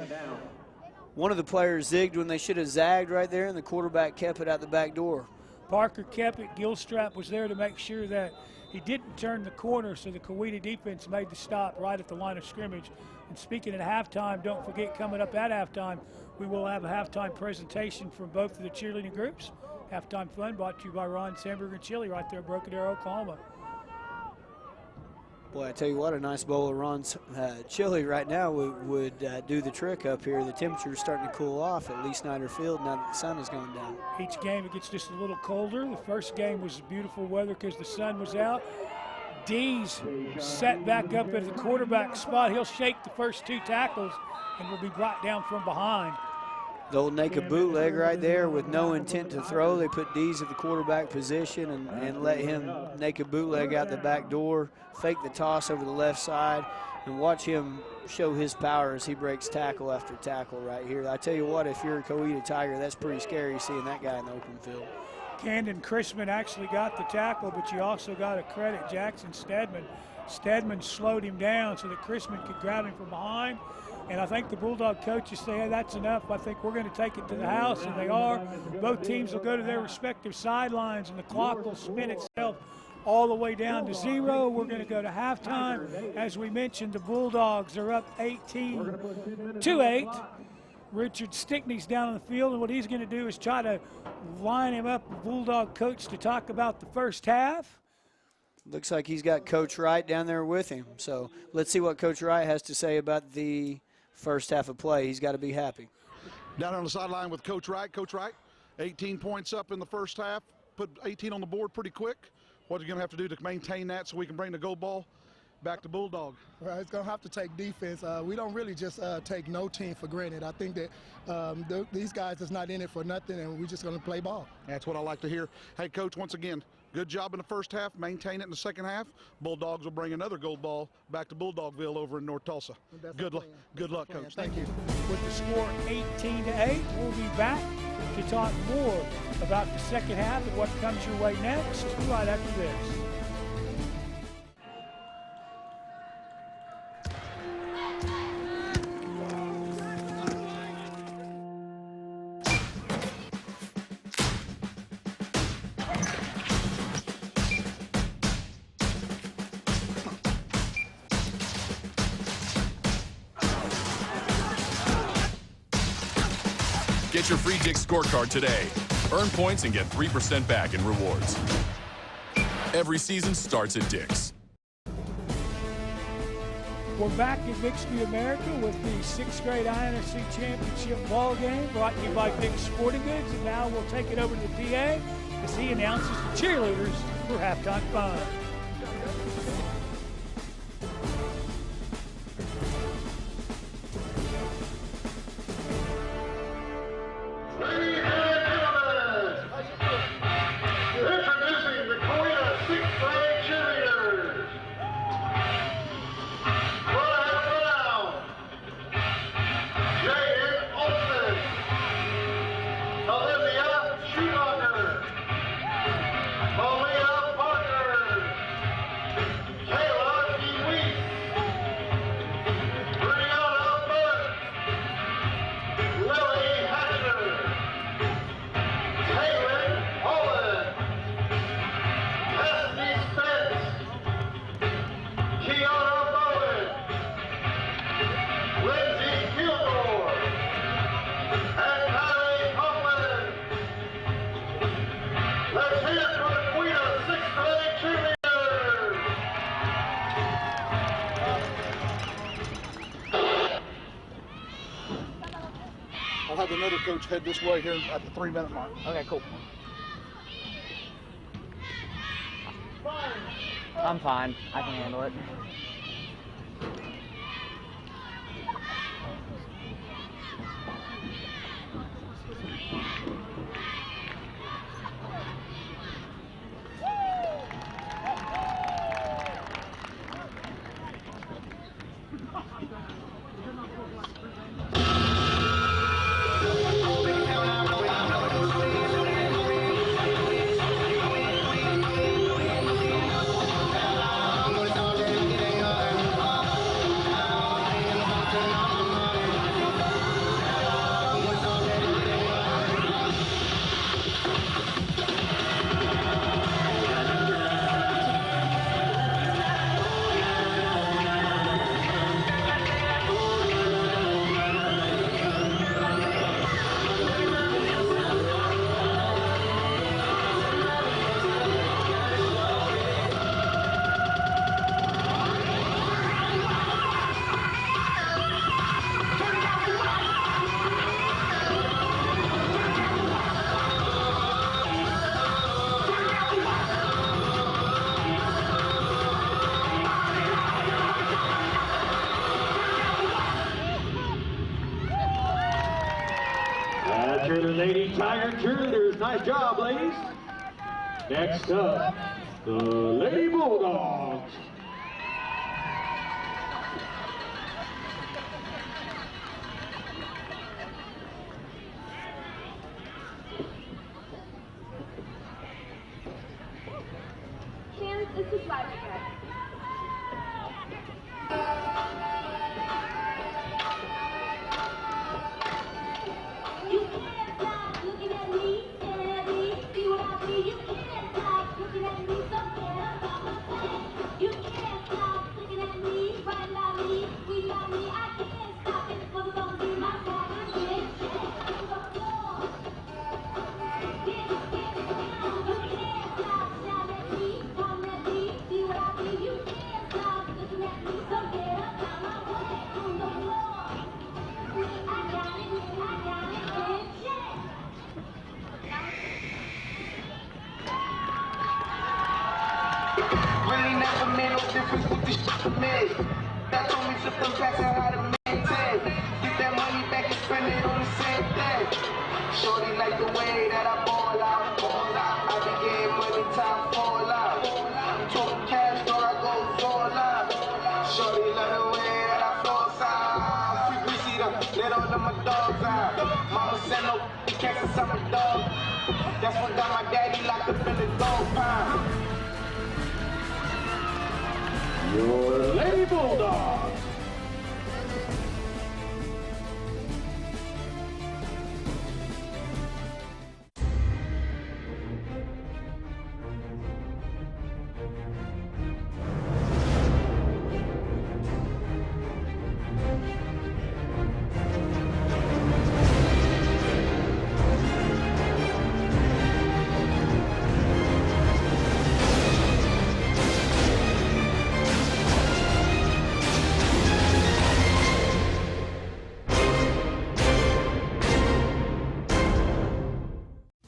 one of the players zigged when they should have zagged right there, and the quarterback kept it out the back door. Parker kept it. Gilstrap was there to make sure that he didn't turn the corner, so the Coweta defense made the stop right at the line of scrimmage. And speaking at halftime, don't forget, coming up at halftime, we will have a halftime presentation from both of the cheerleading groups. Halftime Fun brought to you by Ron's Hamburger and Chili right there in Broken Arrow, Oklahoma. Boy, I tell you what, a nice bowl of Ron's chili right now would do the trick up here. The temperature is starting to cool off at Lee Snyder Field now that the sun is going down. Each game it gets just a little colder. The first game was beautiful weather because the sun was out. Dees sat back up at the quarterback spot. He'll shake the first 2 tackles and will be brought down from behind. The old naked bootleg right there with no intent to throw. They put Dees at the quarterback position and let him naked bootleg out the back door, fake the toss over the left side, and watch him show his power as he breaks tackle after tackle right here. I tell you what, if you're a Coweta Tiger, that's pretty scary seeing that guy in the open field. Camden Chrisman actually got the tackle, but you also got to credit Jackson Stedman. Stedman slowed him down so that Chrisman could grab him from behind. And I think the Bulldog coaches say, hey, that's enough. I think we're going to take it to the house, and they are. Both teams will go to their respective sidelines, and the clock will spin itself all the way down to 0. We're going to go to halftime. As we mentioned, the Bulldogs are up 18-8. Richard Stickney's down on the field, and what he's going to do is try to line him up, the Bulldog coach, to talk about the first half. Looks like he's got Coach Wright down there with him. So let's see what Coach Wright has to say about the first half of play. He's got to be happy. Down on the sideline with Coach Wright. Coach Wright, 18 points up in the first half. Put 18 on the board pretty quick. What are you going to have to do to maintain that so we can bring the go ball back to Bulldog? Well, it's going to have to take defense. We don't really just take no team for granted. I think that these guys is not in it for nothing, and we're just going to play ball. That's what I like to hear. Hey, Coach, once again, good job in the first half. Maintain it in the second half. Bulldogs will bring another gold ball back to Bulldogville over in North Tulsa. Good luck, Coach. Thank you. With the score 18-8, we'll be back to talk more about the second half and what comes your way next right after this. Get your free Dick's scorecard today. Earn points and get 3% back in rewards. Every season starts at Dick's. We're back in Bixby, America with the 6th grade INFC Championship ball game brought to you by Dick's Sporting Goods. And now we'll take it over to the PA as he announces the cheerleaders for halftime fun. another coach head this way here at the 3-minute mark. Okay, cool. I'm fine. I can handle it. To the Lady Tiger cheerleaders. Nice job, ladies. Next up, the Lady Bulldogs. This is my You can't stop looking at me, staring at me, see what I see. You can't stop looking at me, so get up on my face. You can't stop looking at me, right about me, sweet about me. I can't stop it, cause it's gonna be my Saturday. Get to the floor. Get down. You can't stop, shout at me, come at me, see what I see. You can't stop looking at me, so get up on my way, on the floor. I got it, get check. Really never made no difference with this shit to me. That told me to them packs and how to maintain. Get that money back and spend it on the same thing. Shorty like the way that I ball out. I be getting money, time fall out. Talk cash, or I go fall out. Shorty like the way that I floss out. Free greasy them, let all of my dogs out. Mama send no cats inside my dog. That's what got my daddy locked up in the dog pound. Your Lady Bulldogs.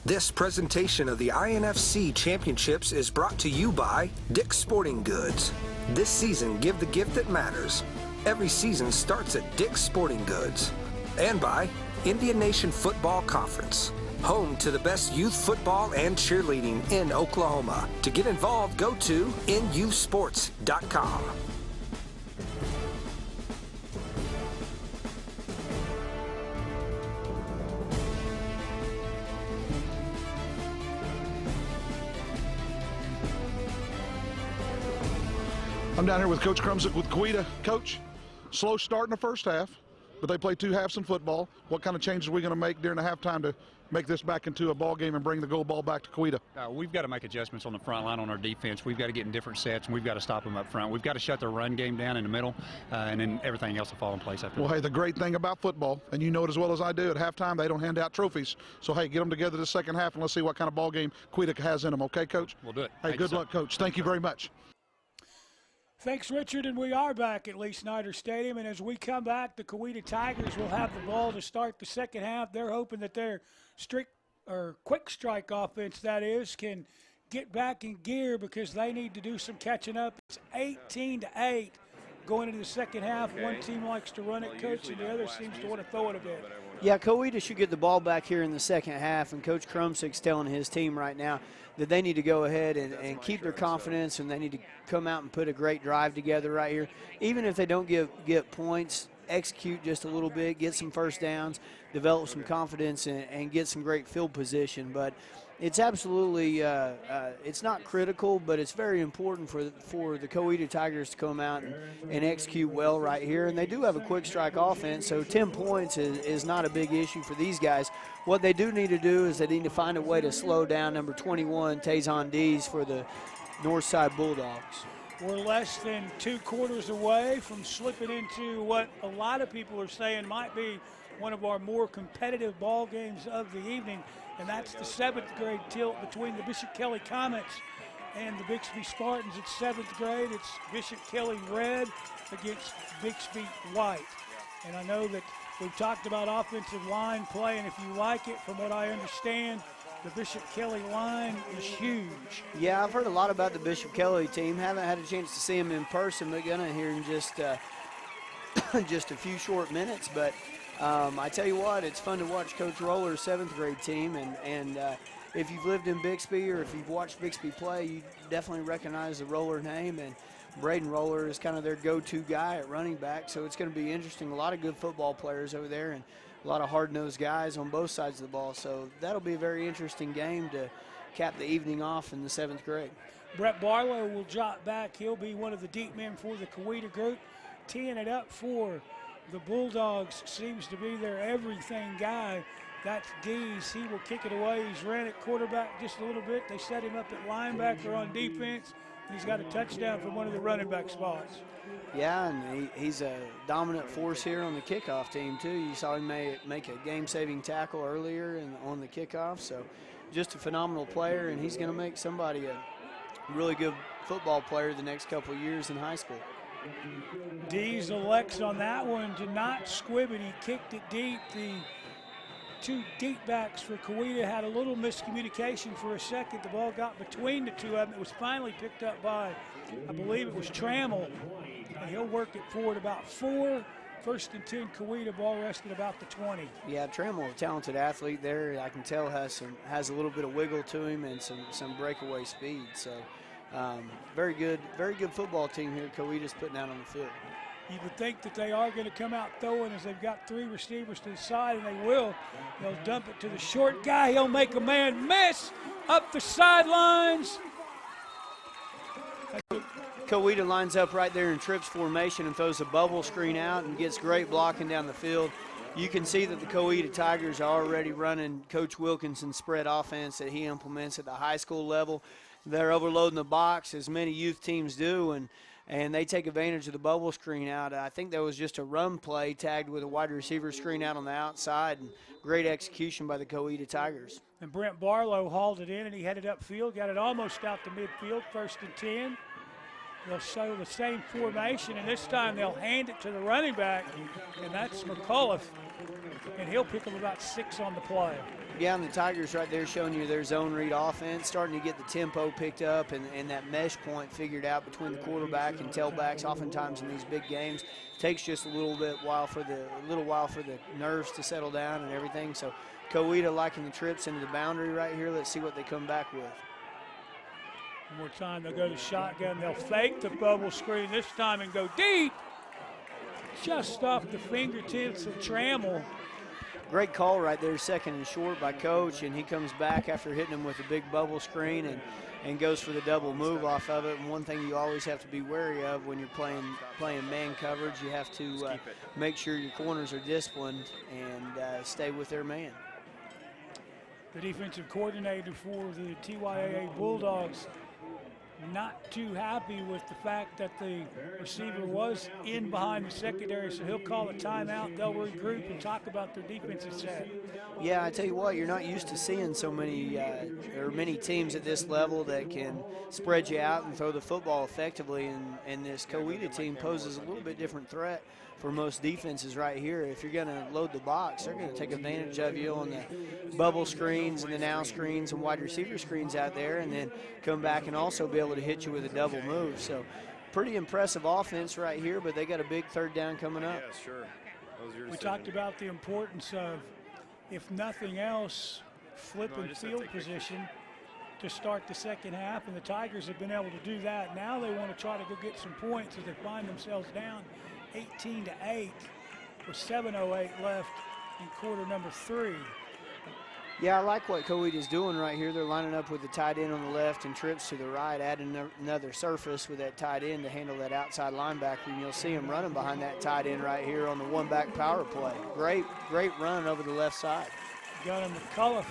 This presentation of the INFC Championships is brought to you by Dick's Sporting Goods. This season, give the gift that matters. Every season starts at Dick's Sporting Goods. And by Indian Nation Football Conference, home to the best youth football and cheerleading in Oklahoma. To get involved, go to nusports.com. I'm down here with Coach Krumsick with Coweta. Coach, slow start in the first half, but they play 2 halves in football. What kind of changes are we going to make during the halftime to make this back into a ball game and bring the gold ball back to Coweta? We've got to make adjustments on the front line on our defense. We've got to get in different sets, and we've got to stop them up front. We've got to shut their run game down in the middle, and then everything else will fall in place after Well, that. hey, the great thing about football, and you know it as well as I do, at halftime they don't hand out trophies. So, hey, get them together the second half, and let's see what kind of ball game Coweta has in them. Okay, Coach? We'll do it. Hey, Thank you, good sir. luck, Coach. Thank you very much. Thanks, Richard, and we are back at Lee Snyder Stadium. And as we come back, the Coweta Tigers will have the ball to start the second half. They're hoping that their quick strike offense, that is, can get back in gear because they need to do some catching up. It's 18-8 going into the second half. One team likes to run it, Coach, and the other seems to want to throw it a bit. Yeah, Coweta should get the ball back here in the second half, and Coach Krumsick's telling his team right now that they need to go ahead and keep their confidence, and they need to come out and put a great drive together right here. Even if they don't get points, execute just a little bit, get some first downs, develop some confidence, and get some great field position. But it's absolutely it's not critical, but it's very important for the Coweta Tigers to come out and execute well right here. And they do have a quick strike offense, so 10 points is not a big issue for these guys. What they do need to do is they need to find a way to slow down number 21, Tazon Dees, for the Northside Bulldogs. We're less than 2 quarters away from slipping into what a lot of people are saying might be one of our more competitive ball games of the evening, and that's the 7th grade tilt between the Bishop Kelly Comets and the Bixby Spartans. It's 7th grade. It's Bishop Kelly red against Bixby white. And I know that we've talked about offensive line play, and if you like it, from what I understand, the Bishop Kelly line is huge. Yeah, I've heard a lot about the Bishop Kelly team. Haven't had a chance to see them in person, but gonna hear in just a few short minutes. But I tell you what, it's fun to watch Coach Roller's 7th grade team, and if you've lived in Bixby or if you've watched Bixby play, you definitely recognize the Roller name, and Braden Roller is kind of their go-to guy at running back, so it's going to be interesting. A lot of good football players over there and a lot of hard-nosed guys on both sides of the ball, so that'll be a very interesting game to cap the evening off in the 7th grade. Brett Barlow will drop back. He'll be one of the deep men for the Coweta group. Teeing it up for the Bulldogs seems to be their everything guy. That's Dees. He will kick it away. He's ran at quarterback just a little bit. They set him up at linebacker on defense. He's got a touchdown from one of the running back spots. Yeah, and he's a dominant force here on the kickoff team, too. You saw him make a game-saving tackle earlier on the kickoff. So just a phenomenal player, and he's going to make somebody a really good football player the next couple of years in high school. Dees elects on that one to not squib it. He kicked it deep. The 2 deep backs for Coweta had a little miscommunication for a second. The ball got between the 2 of them. It was finally picked up by, I believe it was Trammell. And he'll work it forward about 4. 1st and 10 Coweta, ball rested about the 20. Yeah, Trammell, a talented athlete there. I can tell has a little bit of wiggle to him and some breakaway speed. So very good football team here Coweta's putting out on the field. You would think that they are going to come out throwing as they've got 3 receivers to the side, and they will. They'll dump it to the short guy. He'll make a man miss up the sidelines. Coweta lines up right there in trips formation and throws a bubble screen out and gets great blocking down the field. You can see that the Coweta Tigers are already running Coach Wilkinson's spread offense that he implements at the high school level. They're overloading the box, as many youth teams do, and they take advantage of the bubble screen out. I think there was just a run play tagged with a wide receiver screen out on the outside, and great execution by the Coweta Tigers. And Brent Barlow hauled it in, and he headed upfield, got it almost out to midfield, 1st and 10. They'll show the same formation, and this time they'll hand it to the running back, and that's McCullough, and he'll pick up about 6 on the play. Yeah, and the Tigers right there showing you their zone read offense, starting to get the tempo picked up and that mesh point figured out between the quarterback and tailbacks. Oftentimes in these big games, takes just a little while for the nerves to settle down and everything. So Coweta liking the trips into the boundary right here. Let's see what they come back with. One more time, they'll go to shotgun. They'll fake the bubble screen this time and go deep. Just off the fingertips of Trammell. Great call right there, 2nd and short by Coach, and he comes back after hitting him with a big bubble screen and goes for the double move off of it. And one thing you always have to be wary of when you're playing man coverage, you have to make sure your corners are disciplined and stay with their man. The defensive coordinator for the TYAA Bulldogs, not too happy with the fact that the receiver was in behind the secondary, so he'll call a timeout. They'll regroup and talk about their defensive set. Yeah, I tell you what, you're not used to seeing so many or many teams at this level that can spread you out and throw the football effectively, and this Coweta team poses a little bit different threat for most defenses right here. If you're going to load the box, they're going to take advantage of you on the bubble screens and the now screens and wide receiver screens out there, and then come back and also be able to hit you with a double move. So pretty impressive offense right here, but they got a big third down coming up. Yeah, sure. We talked about the importance of, if nothing else, flipping field position to start the second half, and the Tigers have been able to do that. Now they want to try to go get some points as they find themselves down 18-8 with 7:08 left in quarter number 3. Yeah, I like what Coweta's doing right here. They're lining up with the tight end on the left and trips to the right, adding another surface with that tight end to handle that outside linebacker. And you'll see him running behind that tight end right here on the one-back power play. Great run over the left side. Gunnar McCullough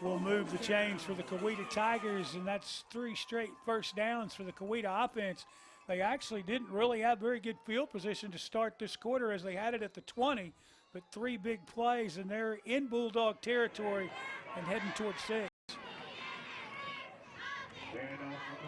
will move the chains for the Coweta Tigers, and that's 3 straight first downs for the Coweta offense. They actually didn't really have very good field position to start this quarter, as they had it at the 20, but 3 big plays, and they're in Bulldog territory and heading towards 6.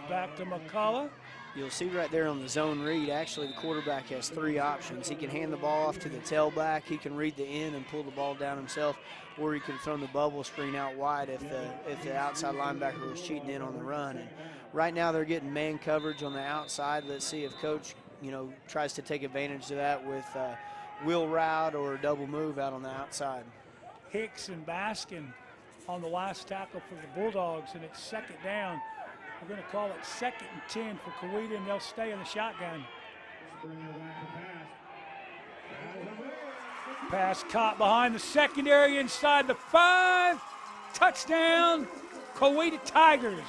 Back to McCullough. You'll see right there on the zone read, actually the quarterback has 3 options. He can hand the ball off to the tailback, he can read the end and pull the ball down himself, or he could throw the bubble screen out wide if the outside linebacker was cheating in on the run. And right now they're getting man coverage on the outside. Let's see if Coach, tries to take advantage of that with wheel route or a double move out on the outside. Hicks and Baskin on the last tackle for the Bulldogs, and it's second down. We're going to call it 2nd and 10 for Coweta, and they'll stay in the shotgun. Pass caught behind the secondary inside the 5. Touchdown, Coweta Tigers.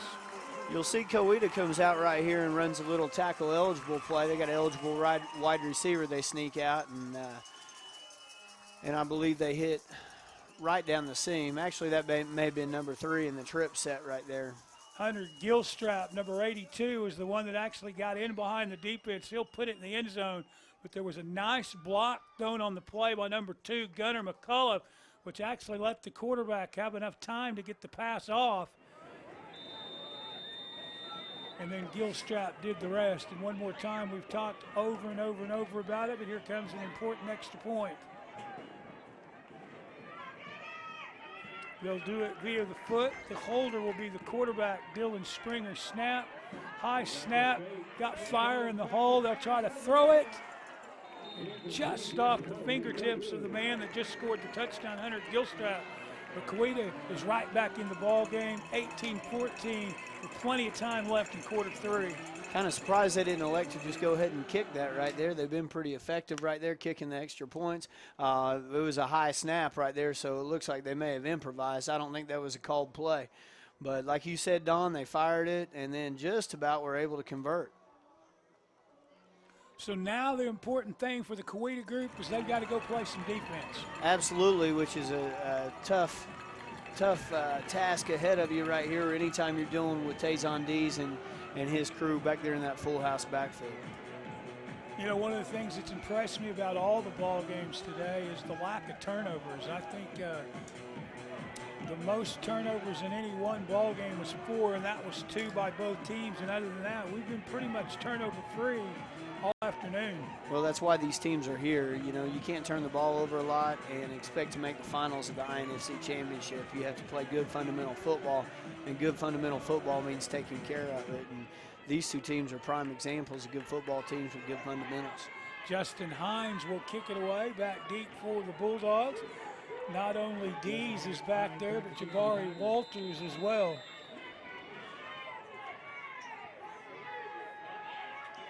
You'll see Coweta comes out right here and runs a little tackle eligible play. They got an eligible wide receiver they sneak out, and I believe they hit right down the seam. Actually, that may have been number 3 in the trip set right there. Hunter Gilstrap, number 82, is the one that actually got in behind the defense. He'll put it in the end zone, but there was a nice block thrown on the play by number 2, Gunnar McCullough, which actually let the quarterback have enough time to get the pass off. And then Gilstrap did the rest. And one more time, we've talked over and over and over about it, but here comes an important extra point. They'll do it via the foot. The holder will be the quarterback, Dylan Springer. Snap, high snap, got fire in the hole. They'll try to throw it. Just off the fingertips of the man that just scored the touchdown, Hunter Gilstrap. But Coweta is right back in the ball game, 18-14, with plenty of time left in quarter 3. Kind of surprised they didn't elect to just go ahead and kick that right there. They've been pretty effective right there, kicking the extra points. It was a high snap right there, so it looks like they may have improvised. I don't think that was a called play. But like you said, Don, they fired it and then just about were able to convert. So now the important thing for the Coweta group is they've got to go play some defense. Absolutely, which is a tough task ahead of you right here anytime you're dealing with Tazon Dees and his crew back there in that full house backfield. One of the things that's impressed me about all the ball games today is the lack of turnovers. I think the most turnovers in any one ball game was 4, and that was 2 by both teams. And other than that, we've been pretty much turnover-free all afternoon. Well, that's why these teams are here. You can't turn the ball over a lot and expect to make the finals of the INFC Championship. You have to play good fundamental football, and good fundamental football means taking care of it. And these 2 teams are prime examples of good football teams with good fundamentals. Justin Hines will kick it away back deep for the Bulldogs. Not only Dees is back there, but Jabari Walters as well.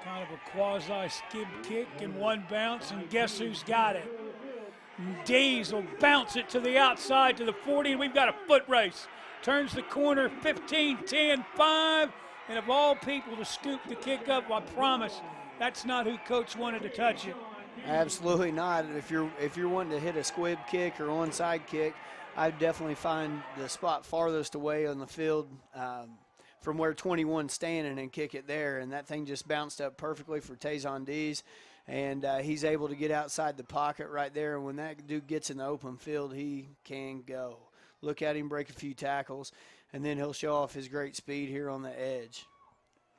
Kind of a quasi-skid kick and one bounce, and guess who's got it? Dees will bounce it to the outside to the 40, and we've got a foot race. Turns the corner, 15, 10, 5, and of all people to scoop the kick up, I promise that's not who Coach wanted to touch it. Absolutely not. If you're wanting to hit a squib kick or onside kick, I'd definitely find the spot farthest away on the field from where 21's standing and kick it there, and that thing just bounced up perfectly for Tayson Dees, and he's able to get outside the pocket right there, and when that dude gets in the open field, he can go. Look at him break a few tackles, and then he'll show off his great speed here on the edge.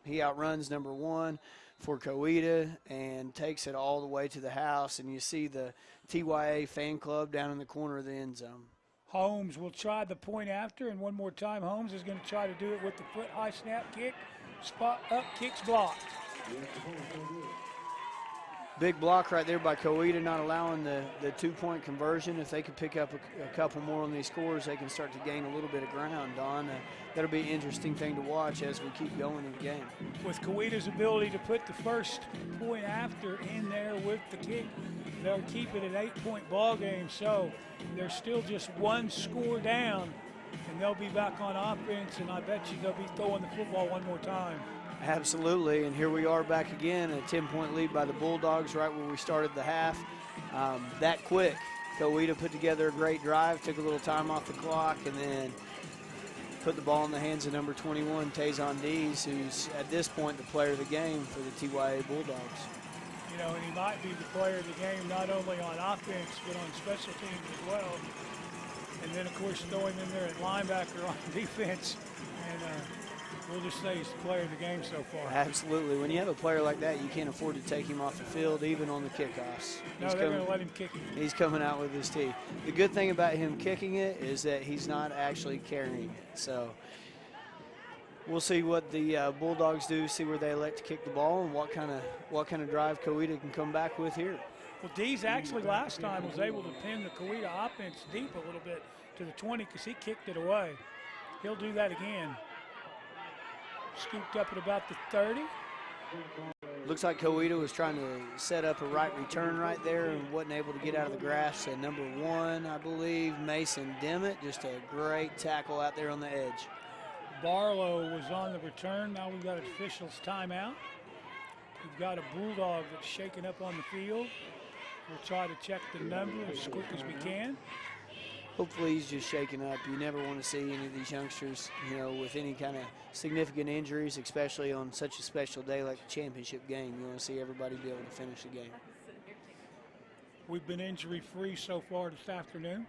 He outruns number 1 for Coweta and takes it all the way to the house, and you see the TYA fan club down in the corner of the end zone. Holmes will try the point after, and one more time Holmes is going to try to do it with the foot high snap kick. Spot up, kicks blocked. Big block right there by Coweta, not allowing the 2-point conversion. If they could pick up a couple more on these scores, they can start to gain a little bit of ground, Don. That'll be an interesting thing to watch as we keep going in the game. With Coweta's ability to put the first point after in there with the kick, they'll keep it an 8-point ball game. So they're still just one score down, and they'll be back on offense, and I bet you they'll be throwing the football one more time. Absolutely, and here we are back again, a 10-point lead by the Bulldogs right where we started the half. That quick, Coweta put together a great drive, took a little time off the clock, and then put the ball in the hands of number 21, Tayson Dees, who's at this point the player of the game for the TYA Bulldogs. You know, and he might be the player of the game not only on offense but on special teams as well. And then, of course, throw him in there at linebacker on defense, and we'll just say he's the player of the game so far. Absolutely. When you have a player like that, you can't afford to take him off the field, even on the kickoffs. No, they're going to let him kick it. He's coming out with his tee. The good thing about him kicking it is that he's not actually carrying it. So we'll see what the Bulldogs do, see where they elect to kick the ball, and what kind of drive Coweta can come back with here. Well, Dees actually last time was able to pin the Coweta offense deep a little bit to the 20 because he kicked it away. He'll do that again. Scooped up at about the 30. Looks like Coweta was trying to set up a right return right there and wasn't able to get out of the grass. And number 1, I believe, Mason Dimmitt, just a great tackle out there on the edge. Barlow was on the return. Now we've got an official's timeout. We've got a Bulldog that's shaking up on the field. We'll try to check the number as quick as we can. Hopefully he's just shaking up. You never want to see any of these youngsters, you know, with any kind of significant injuries, especially on such a special day like the championship game. You want to see everybody be able to finish the game. We've been injury-free so far this afternoon.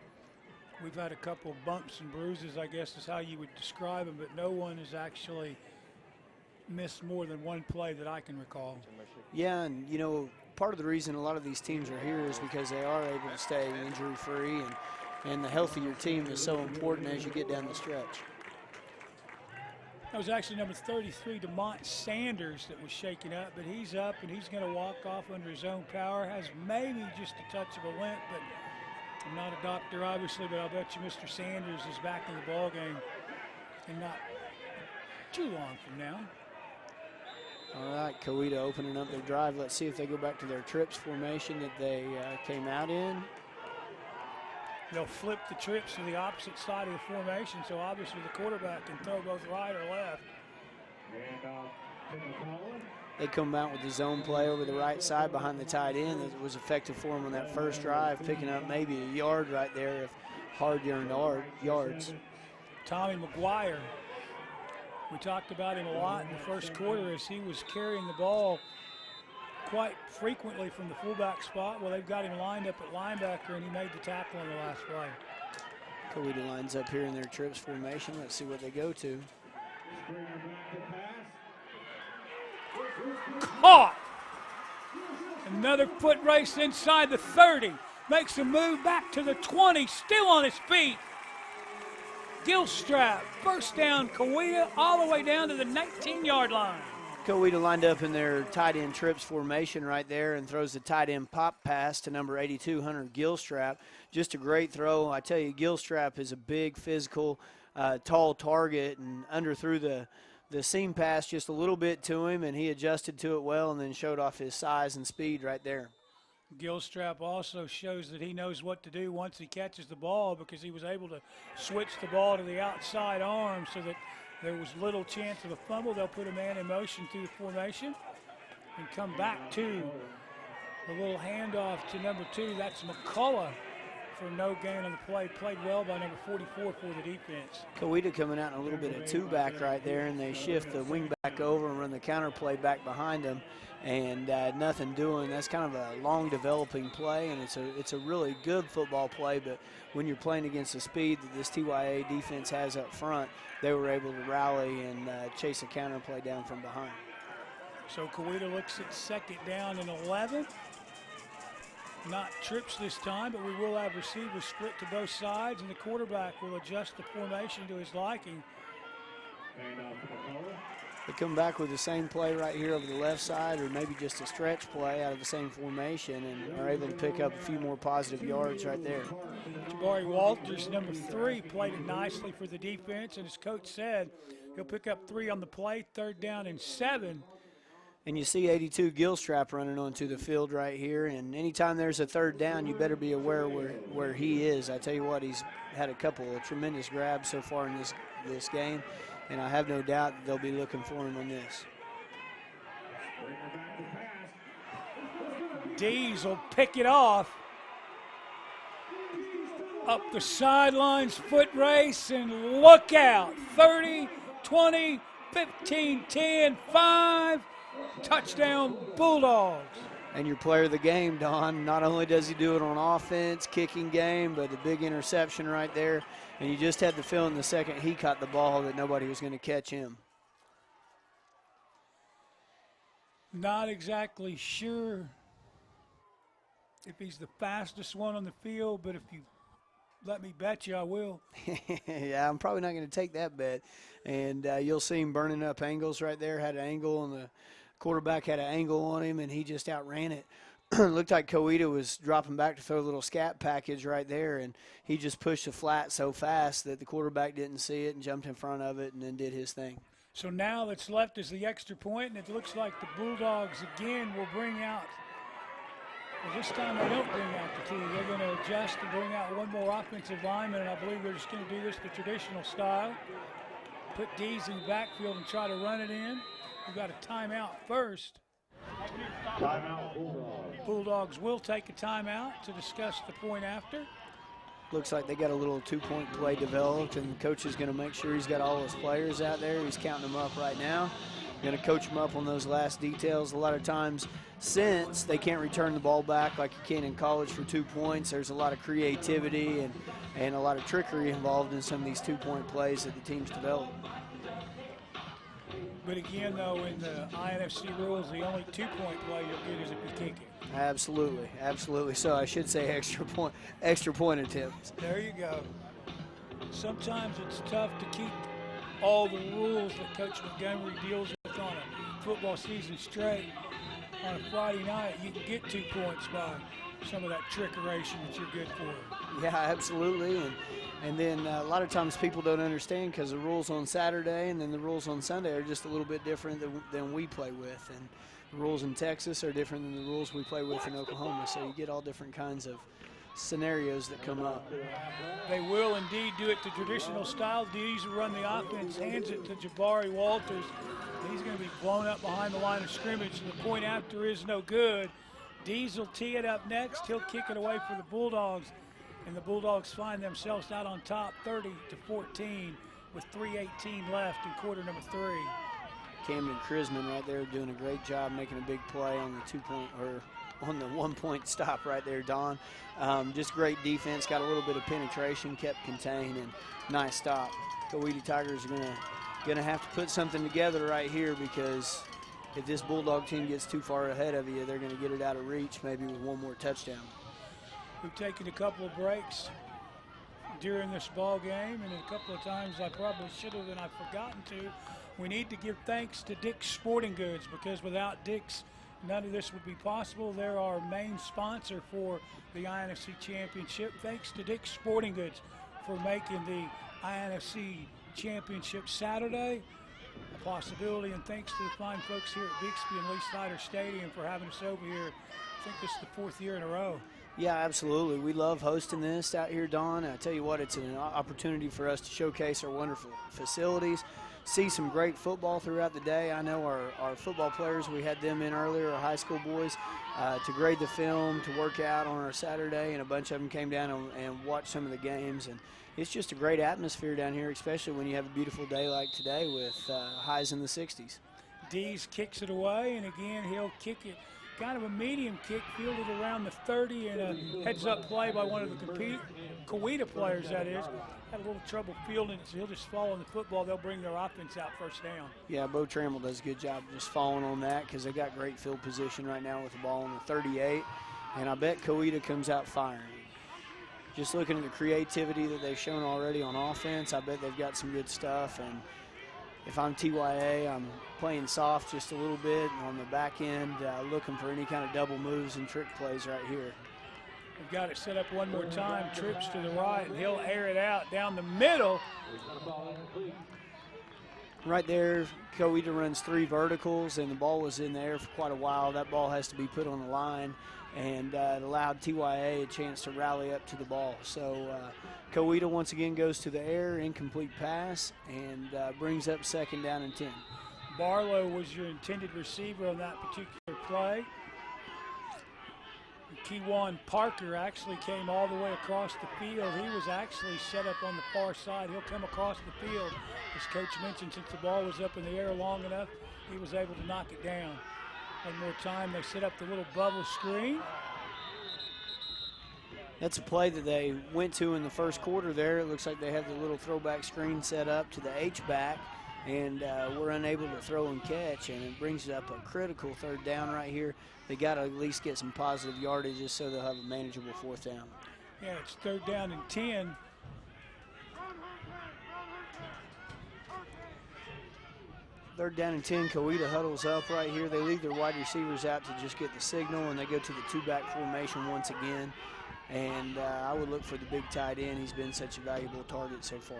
We've had a couple of bumps and bruises, I guess is how you would describe them, but no one has actually missed more than one play that I can recall. Yeah, and, you know, part of the reason a lot of these teams are here is because they are able to stay injury-free, and the healthier team is so important as you get down the stretch. That was actually number 33, DeMont Sanders, that was shaken up, but he's up and he's going to walk off under his own power. Has maybe just a touch of a limp, but I'm not a doctor, obviously, but I'll bet you Mr. Sanders is back in the ball game and not too long from now. All right, Coweta opening up their drive. Let's see if they go back to their trips formation that they came out in. They'll flip the trips to the opposite side of the formation, so obviously the quarterback can throw both right or left. They come out with the zone play over the right side behind the tight end. That was effective for them on that first drive, picking up maybe a yard right there if hard-earned yards. Tommy McGuire, we talked about him a lot in the first quarter as he was carrying the ball quite frequently from the fullback spot. Well, they've got him lined up at linebacker, and he made the tackle on the last play. Coweta lines up here in their trips formation. Let's see what they go to. Caught! Another foot race inside the 30. Makes a move back to the 20, still on his feet. Gilstrap, first down, Coweta, all the way down to the 19-yard line. Coweta lined up in their tight end trips formation right there and throws the tight end pop pass to number 82, Hunter Gilstrap. Just a great throw. I tell you, Gilstrap is a big, physical, tall target, and underthrew the seam pass just a little bit to him, and he adjusted to it well and then showed off his size and speed right there. Gilstrap also shows that he knows what to do once he catches the ball, because he was able to switch the ball to the outside arm so that there was little chance of a fumble. They'll put a man in motion through the formation and come back to the little handoff to number 2. That's McCullough for no gain on the play. Played well by number 44 for the defense. Kawita coming out in a little bit of two-back right there, and they shift the wing back over and run the counter play back behind them, and nothing doing. That's kind of a long developing play, and it's a really good football play, but when you're playing against the speed that this TYA defense has up front, they were able to rally and chase a counter play down from behind. So Kawita looks at 2nd down and 11. Not trips this time, but we will have receivers split to both sides, and the quarterback will adjust the formation to his liking. They come back with the same play right here over the left side, or maybe just a stretch play out of the same formation, and are able to pick up a few more positive yards right there. Jabari Walters, number 3, played it nicely for the defense, and as Coach said, he'll pick up 3 on the play, 3rd down and 7. And you see 82 Gilstrap running onto the field right here, and anytime there's a 3rd down, you better be aware where he is. I tell you what, he's had a couple of tremendous grabs so far in this game, and I have no doubt that they'll be looking for him on this. Dees will pick it off. Up the sidelines, foot race, and look out. 30, 20, 15, 10, 5. Touchdown, Bulldogs. And your player of the game, Don, not only does he do it on offense, kicking game, but the big interception right there. And you just had the feeling the second he caught the ball that nobody was going to catch him. Not exactly sure if he's the fastest one on the field, but if you let me bet you, I will. Yeah, I'm probably not going to take that bet. And you'll see him burning up angles right there. Had an angle, and the quarterback had an angle on him, and he just outran it. Looked like Kawita was dropping back to throw a little scat package right there, and he just pushed the flat so fast that the quarterback didn't see it and jumped in front of it and then did his thing. So now that's left is the extra point, and it looks like the Bulldogs again will bring out. Well, this time they don't bring out the 2. They're going to adjust and bring out one more offensive lineman, and I believe they're just going to do this the traditional style. Put Dees in the backfield and try to run it in. We've got a timeout first. Timeout, Bulldogs. Bulldogs will take a timeout to discuss the point after. Looks like they got a little 2-point play developed, and the coach is going to make sure he's got all his players out there. He's counting them up right now. Going to coach them up on those last details. A lot of times, since they can't return the ball back like you can in college for 2 points, there's a lot of creativity and a lot of trickery involved in some of these 2-point plays that the teams develop. But again, though, in the INFC rules, the only 2-point play you'll get is if you kick it. Absolutely, absolutely. So I should say extra point attempts. There you go. Sometimes it's tough to keep all the rules that Coach Montgomery deals with on a football season straight. On a Friday night, you can get 2 points by some of that trickeration that you're good for. Yeah, absolutely. And then a lot of times people don't understand because the rules on Saturday and then the rules on Sunday are just a little bit different than we play with. And the rules in Texas are different than the rules we play with in Oklahoma. So you get all different kinds of scenarios that come up. They will indeed do it the traditional style. Dees will run the offense, hands it to Jabari Walters. He's going to be blown up behind the line of scrimmage. So the point after is no good. Dees will tee it up next. He'll kick it away for the Bulldogs. And the Bulldogs find themselves out on top 30-14 with 3:18 left in quarter number 3. Camden Chrisman right there doing a great job making a big play on the 2-point or on the 1-point stop right there, Don. Just great defense, got a little bit of penetration, kept contained, and nice stop. Coweta Tigers are gonna have to put something together right here, because if this Bulldog team gets too far ahead of you, they're gonna get it out of reach, maybe with one more touchdown. We've taken a couple of breaks during this ball game, and a couple of times I probably should have and I've forgotten to. We need to give thanks to Dick's Sporting Goods, because without Dick's, none of this would be possible. They're our main sponsor for the INFC Championship. Thanks to Dick's Sporting Goods for making the INFC Championship Saturday a possibility, and thanks to the fine folks here at Bixby and Lee Snyder Stadium for having us over here. I think this is the 4th year in a row. Yeah, absolutely. We love hosting this out here, Don. I tell you what, it's an opportunity for us to showcase our wonderful facilities, see some great football throughout the day. I know our football players, we had them in earlier, our high school boys, to grade the film, to work out on our Saturday, and a bunch of them came down and watched some of the games. And it's just a great atmosphere down here, especially when you have a beautiful day like today with highs in the 60s. Dees kicks it away, and again, he'll kick it. Kind of a medium kick, fielded around the 30, and a heads-up play by one of the Coweta players, that is. Had a little trouble fielding it, so he'll just fall on the football. They'll bring their offense out first down. Yeah, Bo Trammell does a good job just falling on that because they got great field position right now with the ball on the 38, and I bet Coweta comes out firing. Just looking at the creativity that they've shown already on offense, I bet they've got some good stuff. And if I'm TYA, I'm playing soft just a little bit on the back end, looking for any kind of double moves and trick plays right here. We've got it set up one more time. Trips to the right, and he'll air it out down the middle. Right there, Coweta runs 3 verticals, and the ball was in the air for quite a while. That ball has to be put on the line, and it allowed TYA a chance to rally up to the ball. So Coweta once again goes to the air, incomplete pass, and brings up 2nd down and 10. Barlow was your intended receiver on that particular play. Kewan Parker actually came all the way across the field. He was actually set up on the far side. He'll come across the field. As Coach mentioned, since the ball was up in the air long enough, he was able to knock it down. One more time, they set up the little bubble screen. That's a play that they went to in the first quarter there. It looks like they had the little throwback screen set up to the H-back, and we're unable to throw and catch, and it brings up a critical 3rd down right here. They got to at least get some positive yardage just so they'll have a manageable 4th down. Yeah, it's 3rd down and 10. Third down and 10, Coweta huddles up right here. They leave their wide receivers out to just get the signal, and they go to the 2-back formation once again. And I would look for the big tight end. He's been such a valuable target so far.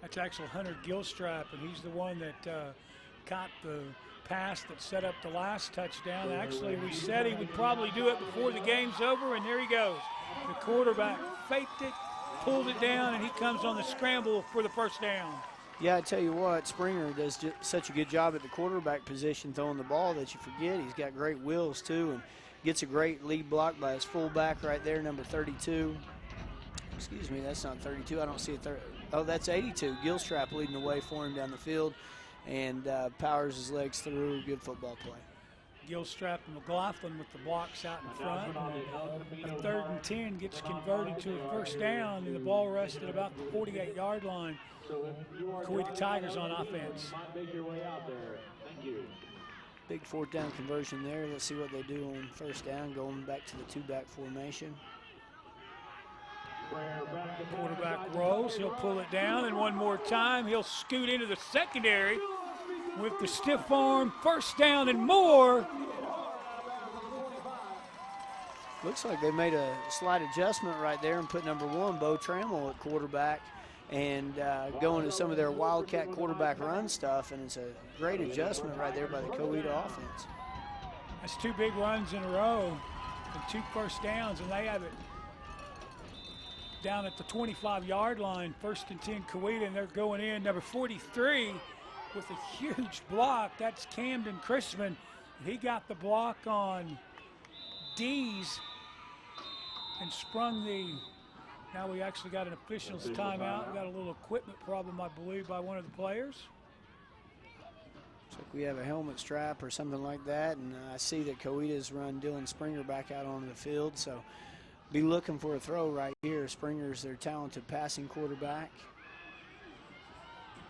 That's actually Hunter Gilstrap, and he's the one that caught the pass that set up the last touchdown. Actually, we said he would probably do it before the game's over, and there he goes. The quarterback faked it, pulled it down, and he comes on the scramble for the 1st down. Yeah, I tell you what, Springer does such a good job at the quarterback position throwing the ball that you forget. He's got great wheels, too, and gets a great lead block by his fullback right there, number 32. Excuse me, that's not 32. I don't see a oh, that's 82. Gilstrap leading the way for him down the field and powers his legs through. Good football play. Gilstrap and McLaughlin with the blocks out in front. A 3rd and 10 gets converted to a 1st down, and the ball rested about the 48-yard line. Coweta Tigers on offense. Big 4th down conversion there. Let's see what they do on 1st down, going back to the 2-back formation. Quarterback rolls, he'll pull it down, and one more time, he'll scoot into the secondary with the stiff arm, 1st down and more. Looks like they made a slight adjustment right there and put number 1, Bo Trammell, at quarterback, and going to some of their Wildcat quarterback run stuff, and it's a great adjustment right there by the Coweta offense. That's 2 big runs in a row and 2 1st downs, and they have it down at the 25-yard line, 1st and 10 Coweta, and they're going in. Number 43 with a huge block. That's Camden Chrisman. He got the block on Dees and sprung the, now we actually got an official's timeout. We got a little equipment problem, I believe, by one of the players. Looks like we have a helmet strap or something like that, and I see that Coweta's run Dylan Springer back out onto the field, so be looking for a throw right here. Springer's their talented passing quarterback,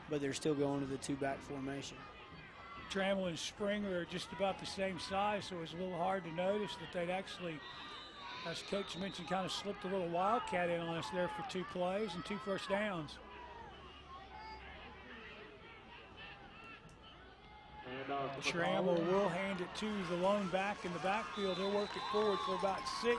but they're still going to the 2-back formation. Trammell and Springer are just about the same size, so it was a little hard to notice that they'd actually, as Coach mentioned, kind of slipped a little wildcat in on us there for 2 plays and 2 1st downs. Trammell will hand it to the lone back in the backfield. He'll work it forward for about 6,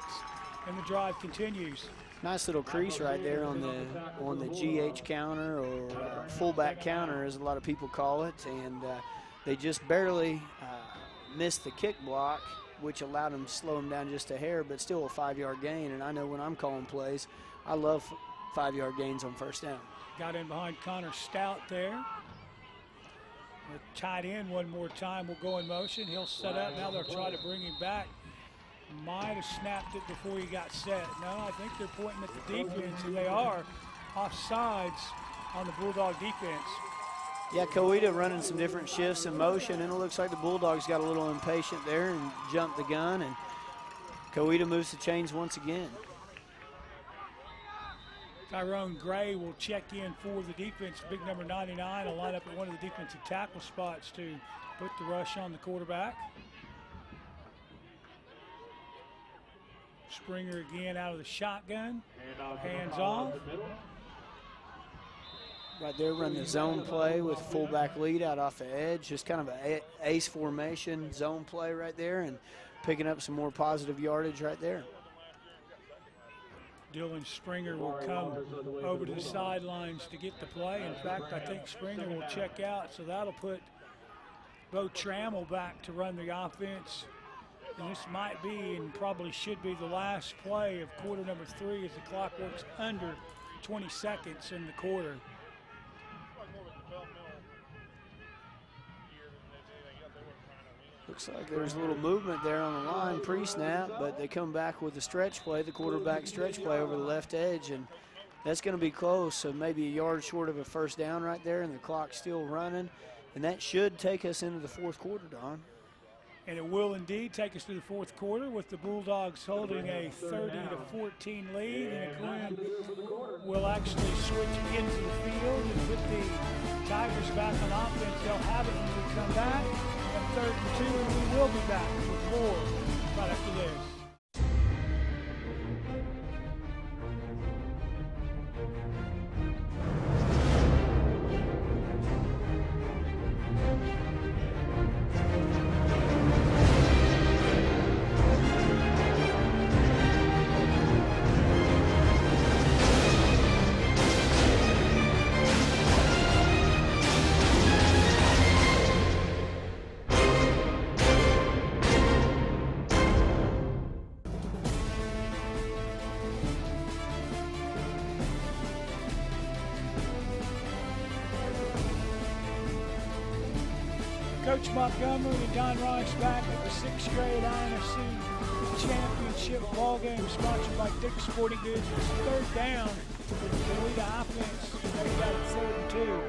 and the drive continues. Nice little crease right there on the GH counter, or fullback counter, as a lot of people call it, and they just barely missed the kick block, which allowed them to slow them down just a hair, but still a 5-yard gain. And I know when I'm calling plays, I love 5-yard gains on 1st down. Got in behind Connor Stout there. tight end one more time will go in motion. He'll set up. Now they'll try to bring him back. Might have snapped it before he got set. No, I think they're pointing at the defense, and they are offsides on the Bulldog defense. Yeah, Coweta running some different shifts in motion, and it looks like the Bulldogs got a little impatient there and jumped the gun, and Coweta moves the chains once again. Tyrone Gray will check in for the defense. Big number 99 will line up at one of the defensive tackle spots to put the rush on the quarterback. Springer again out of the shotgun. Hands off. Right there, run the zone play with fullback lead out off the edge. Just kind of an ace formation zone play right there, and picking up some more positive yardage right there. Dylan Springer will come over to the sidelines to get the play. In fact, I think Springer will check out, so that'll put Bo Trammell back to run the offense. And this might be and probably should be the last play of quarter number 3 as the clock works under 20 seconds in the quarter. Looks like there's a little movement there on the line pre-snap, but they come back with the stretch play, the quarterback stretch play over the left edge, and that's going to be close, so maybe a yard short of a first down right there, and the clock's still running, and that should take us into the fourth quarter, Don. And it will indeed take us to the fourth quarter with the Bulldogs holding a 30-14 lead, and Quinn will actually switch into the field and put the Tigers back on offense. They'll have it when we come back. 3rd and 2, and we will be back with more right after this. Coach Montgomery and Don Rice back at the 6th grade INFC championship ball game sponsored by Dick's Sporting Goods. It's 3rd down for the Coweta offense. They got it 3rd and 2.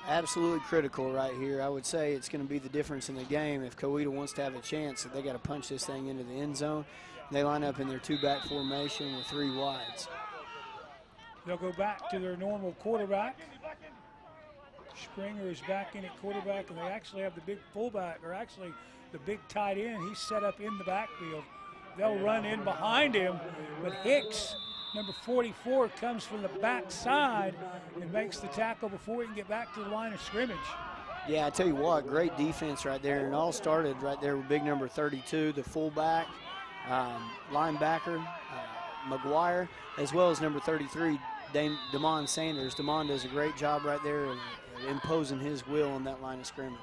Absolutely critical right here. I would say it's going to be the difference in the game. If Coweta wants to have a chance, they got to punch this thing into the end zone. They line up in their 2-back formation with 3 wides. They'll go back to their normal quarterback. Springer is back in at quarterback, and they actually have the big fullback, or actually the big tight end. He's set up in the backfield. They'll run in behind him, but Hicks, number 44, comes from the backside and makes the tackle before he can get back to the line of scrimmage. Yeah, I tell you what, great defense right there, and it all started right there with big number 32, the fullback, linebacker, McGuire, as well as number 33, Damon Sanders. Damon does a great job right there of imposing his will on that line of scrimmage.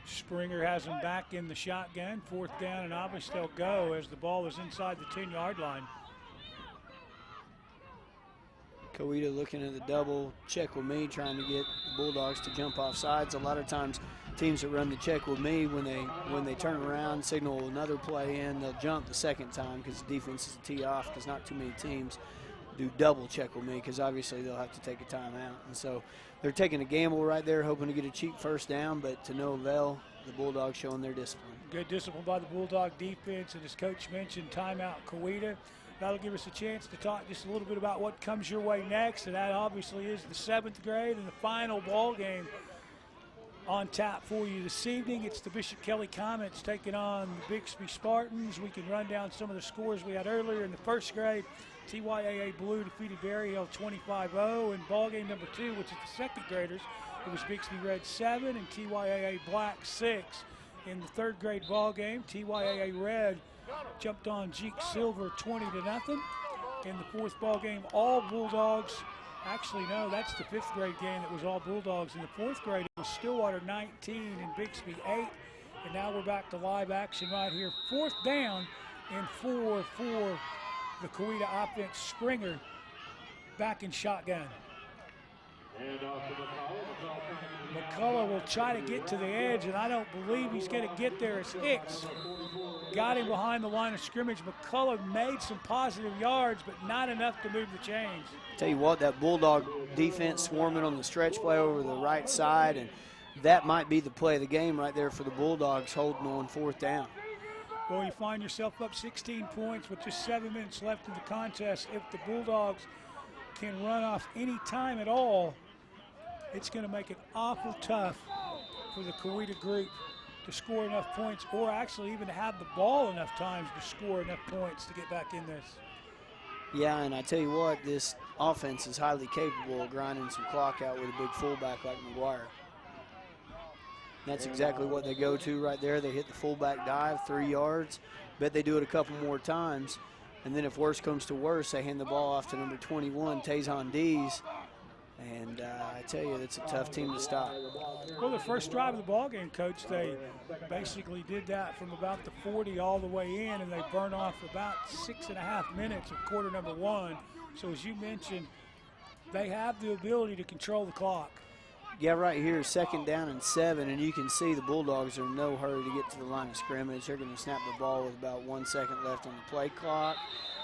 Springer has him back in the shotgun. 4th down, and obviously they'll go as the ball is inside the 10-yard line. Coweta looking at the double check with me, trying to get the Bulldogs to jump off sides. A lot of times teams that run the check with me, when they turn around, signal another play in, they'll jump the second time because the defense is a tee off, because not too many teams do double check with me, because obviously they'll have to take a timeout. And so they're taking a gamble right there, hoping to get a cheap first down, but to no avail. The Bulldogs showing their discipline. Good discipline by the Bulldog defense, and as Coach mentioned, timeout Coweta. That'll give us a chance to talk just a little bit about what comes your way next, and that obviously is the 7th grade and the final ball game on tap for you this evening. It's the Bishop Kelly Comets taking on the Bixby Spartans. We can run down some of the scores we had earlier in the 1st grade. TYAA Blue defeated Berry Hill 25-0. In ball game number 2, which is the 2nd graders, it was Bixby Red 7 and TYAA Black 6. In the 3rd grade ball game, TYAA Red jumped on Jeek Silver 20-0. In the 4th ball game, all Bulldogs. Actually, no, that's the 5th grade game that was all Bulldogs. In the 4th grade, it was Stillwater 19 and Bixby 8. And now we're back to live action right here. 4th down and 4 for the Coweta offense. Springer back in shotgun. And off McCullough will try to get to the edge, and I don't believe he's going to get there as Hicks got him behind the line of scrimmage. McCullough made some positive yards, but not enough to move the chains. Tell you what, that Bulldog defense swarming on the stretch play over the right side, and that might be the play of the game right there for the Bulldogs, holding on 4th down. Well, you find yourself up 16 points with just 7 minutes left in the contest. If the Bulldogs can run off any time at all, it's going to make it awful tough for the Coweta group to score enough points, or actually even to have the ball enough times to score enough points to get back in this. Yeah, and I tell you what, this offense is highly capable of grinding some clock out with a big fullback like McGuire. That's exactly what they go to right there. They hit the fullback dive, 3 yards. Bet they do it a couple more times. And then if worse comes to worse, they hand the ball off to number 21, Tayson Dees. And I tell you, it's a tough team to stop. Well, the first drive of the ball game, Coach, they basically did that from about the 40 all the way in, and they burned off about 6.5 minutes of quarter number 1. So as you mentioned, they have the ability to control the clock. Yeah, right here, 2nd down and 7, and you can see the Bulldogs are in no hurry to get to the line of scrimmage. They're going to snap the ball with about 1 second left on the play clock.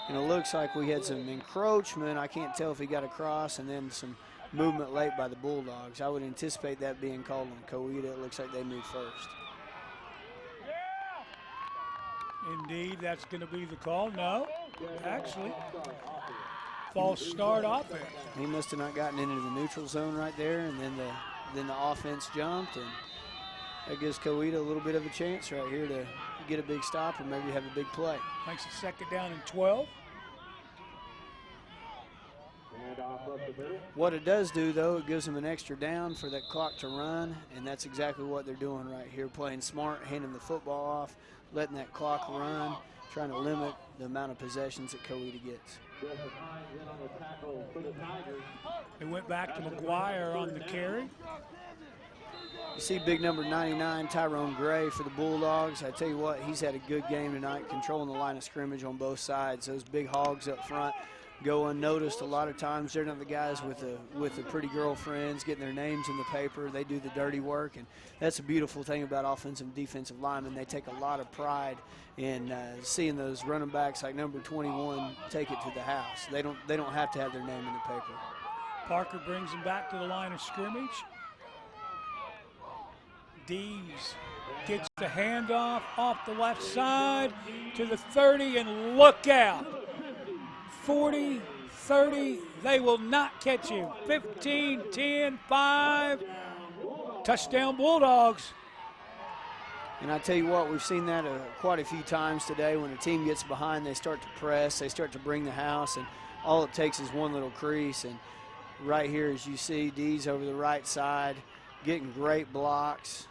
And it looks like we had some encroachment. I can't tell if he got across, and then some movement late by the Bulldogs. I would anticipate that being called on Coweta. It looks like they moved first. Indeed, that's going to be the call. No, actually, false start offense. He must have not gotten into the neutral zone right there, and then the offense jumped, and that gives Coweta a little bit of a chance right here to get a big stop or maybe have a big play. Makes it 2nd down and 12. What it does do, though, it gives them an extra down for that clock to run, and that's exactly what they're doing right here, playing smart, handing the football off, letting that clock run, trying to limit the amount of possessions that Coweta gets. They went back to McGuire on the carry. You see big number 99, Tyrone Gray for the Bulldogs. I tell you what, he's had a good game tonight, controlling the line of scrimmage on both sides. Those big hogs up front go unnoticed a lot of times. They're not the guys with the pretty girlfriends getting their names in the paper. They do the dirty work, and that's a beautiful thing about offensive and defensive linemen. They take a lot of pride in seeing those running backs like number 21 take it to the house. They don't have to have their name in the paper. Parker brings him back to the line of scrimmage. Dees gets the handoff off the left side to the 30, and look out. 40, 30, they will not catch him. 15, 10, 5, touchdown Bulldogs. And I tell you what, we've seen that quite a few times today. When a team gets behind, they start to press, they start to bring the house, and all it takes is one little crease. And right here, as you see, Dees over the right side, getting great blocks.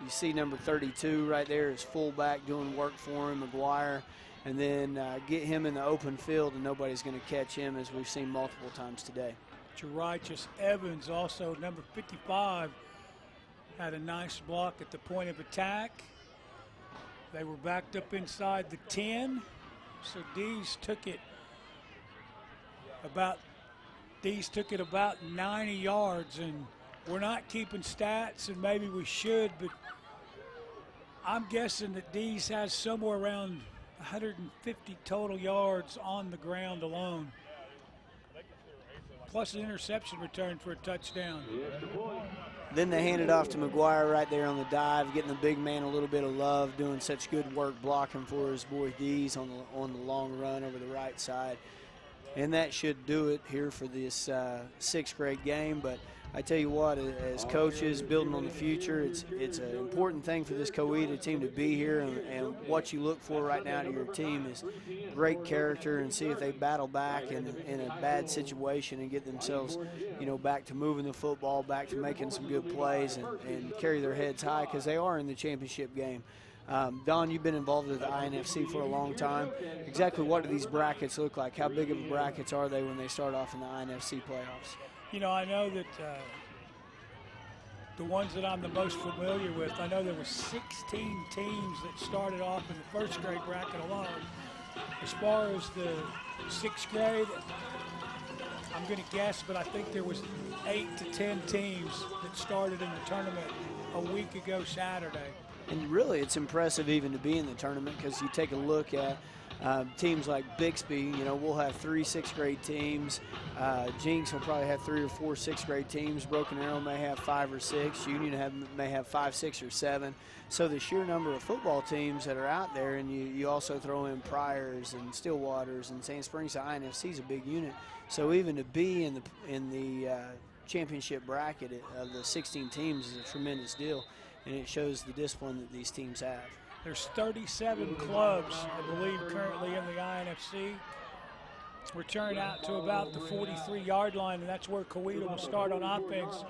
You see number 32 right there is fullback doing work for him, McGuire. And then get him in the open field, and nobody's going to catch him, as we've seen multiple times today. Jerichus Evans, also number 55, had a nice block at the point of attack. They were backed up inside the 10, so Dees took it about 90 yards, and we're not keeping stats, and maybe we should, but I'm guessing that Dees has somewhere around 150 total yards on the ground alone, plus an interception return for a touchdown. Then they hand it off to McGuire right there on the dive, getting the big man a little bit of love, doing such good work blocking for his boy Dees on the long run over the right side. And that should do it here for this 6th grade game. But I tell you what, as coaches building on the future, it's an important thing for this Coweta team to be here, and what you look for right now to your team is great character, and see if they battle back in a bad situation and get themselves, back to moving the football, back to making some good plays, and carry their heads high, because they are in the championship game. Don, you've been involved with the INFC for a long time. Exactly what do these brackets look like? How big of brackets are they when they start off in the INFC playoffs? I know that the ones that I'm the most familiar with, I know there were 16 teams that started off in the 1st grade bracket alone. As far as the 6th grade, I I'm going to guess, but I think there was 8 to 10 teams that started in the tournament a week ago Saturday. And really, it's impressive even to be in the tournament, because you take a look at teams like Bixby. You know, we'll have 3 6th grade teams. Jinx will probably have 3 or 4 6th grade teams. Broken Arrow may have 5 or 6. Union may have 5, 6, or 7. So the sheer number of football teams that are out there, and you also throw in Priors and Stillwaters and Sand Springs. The INFC is a big unit. So even to be in the championship bracket of the 16 teams is a tremendous deal, and it shows the discipline that these teams have. There's 37 clubs, I believe, currently in the INFC. We're turned out to about the 43-yard line, and that's where Coweta will start on offense.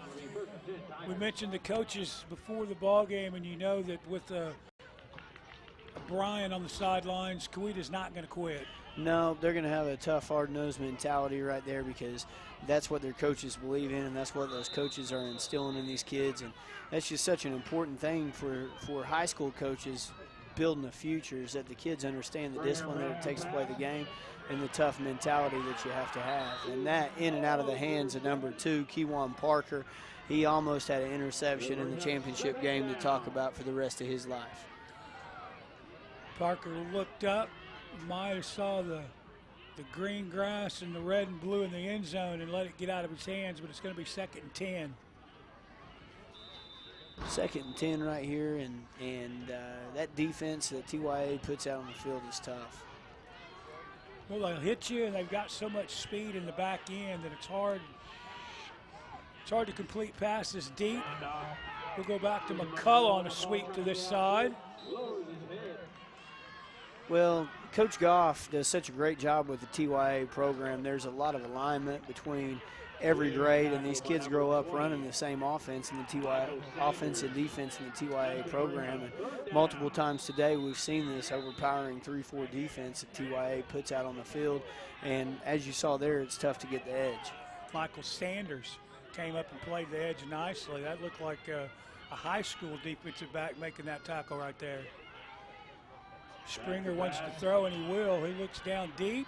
We mentioned the coaches before the ball game, and you know that with Brian on the sidelines, Coweta's not going to quit. No, they're going to have a tough, hard-nosed mentality right there, because that's what their coaches believe in, and that's what those coaches are instilling in these kids. And that's just such an important thing for high school coaches building the future, is that the kids understand the discipline that it takes to play the game and the tough mentality that you have to have. And that in and out of the hands of number 2, Kewan Parker. He almost had an interception in the championship game to talk about for the rest of his life. Parker looked up, might have saw the green grass and the red and blue in the end zone and let it get out of his hands, but it's going to be 2nd and 10. 2nd and 10 right here, and that defense that TYA puts out on the field is tough. Well, they'll hit you, and they've got so much speed in the back end that it's hard to complete passes deep. We'll go back to McCullough on a sweep to this side. Well, Coach Goff does such a great job with the TYA program. There's a lot of alignment between every grade, and these kids grow up running the same offense in the TYA offense and defense in the TYA program. And multiple times today we've seen this overpowering 3-4 defense that TYA puts out on the field. And as you saw there, it's tough to get the edge. Michael Sanders came up and played the edge nicely. That looked like a high school defensive back making that tackle right there. Springer wants to throw, and he will. He looks down deep.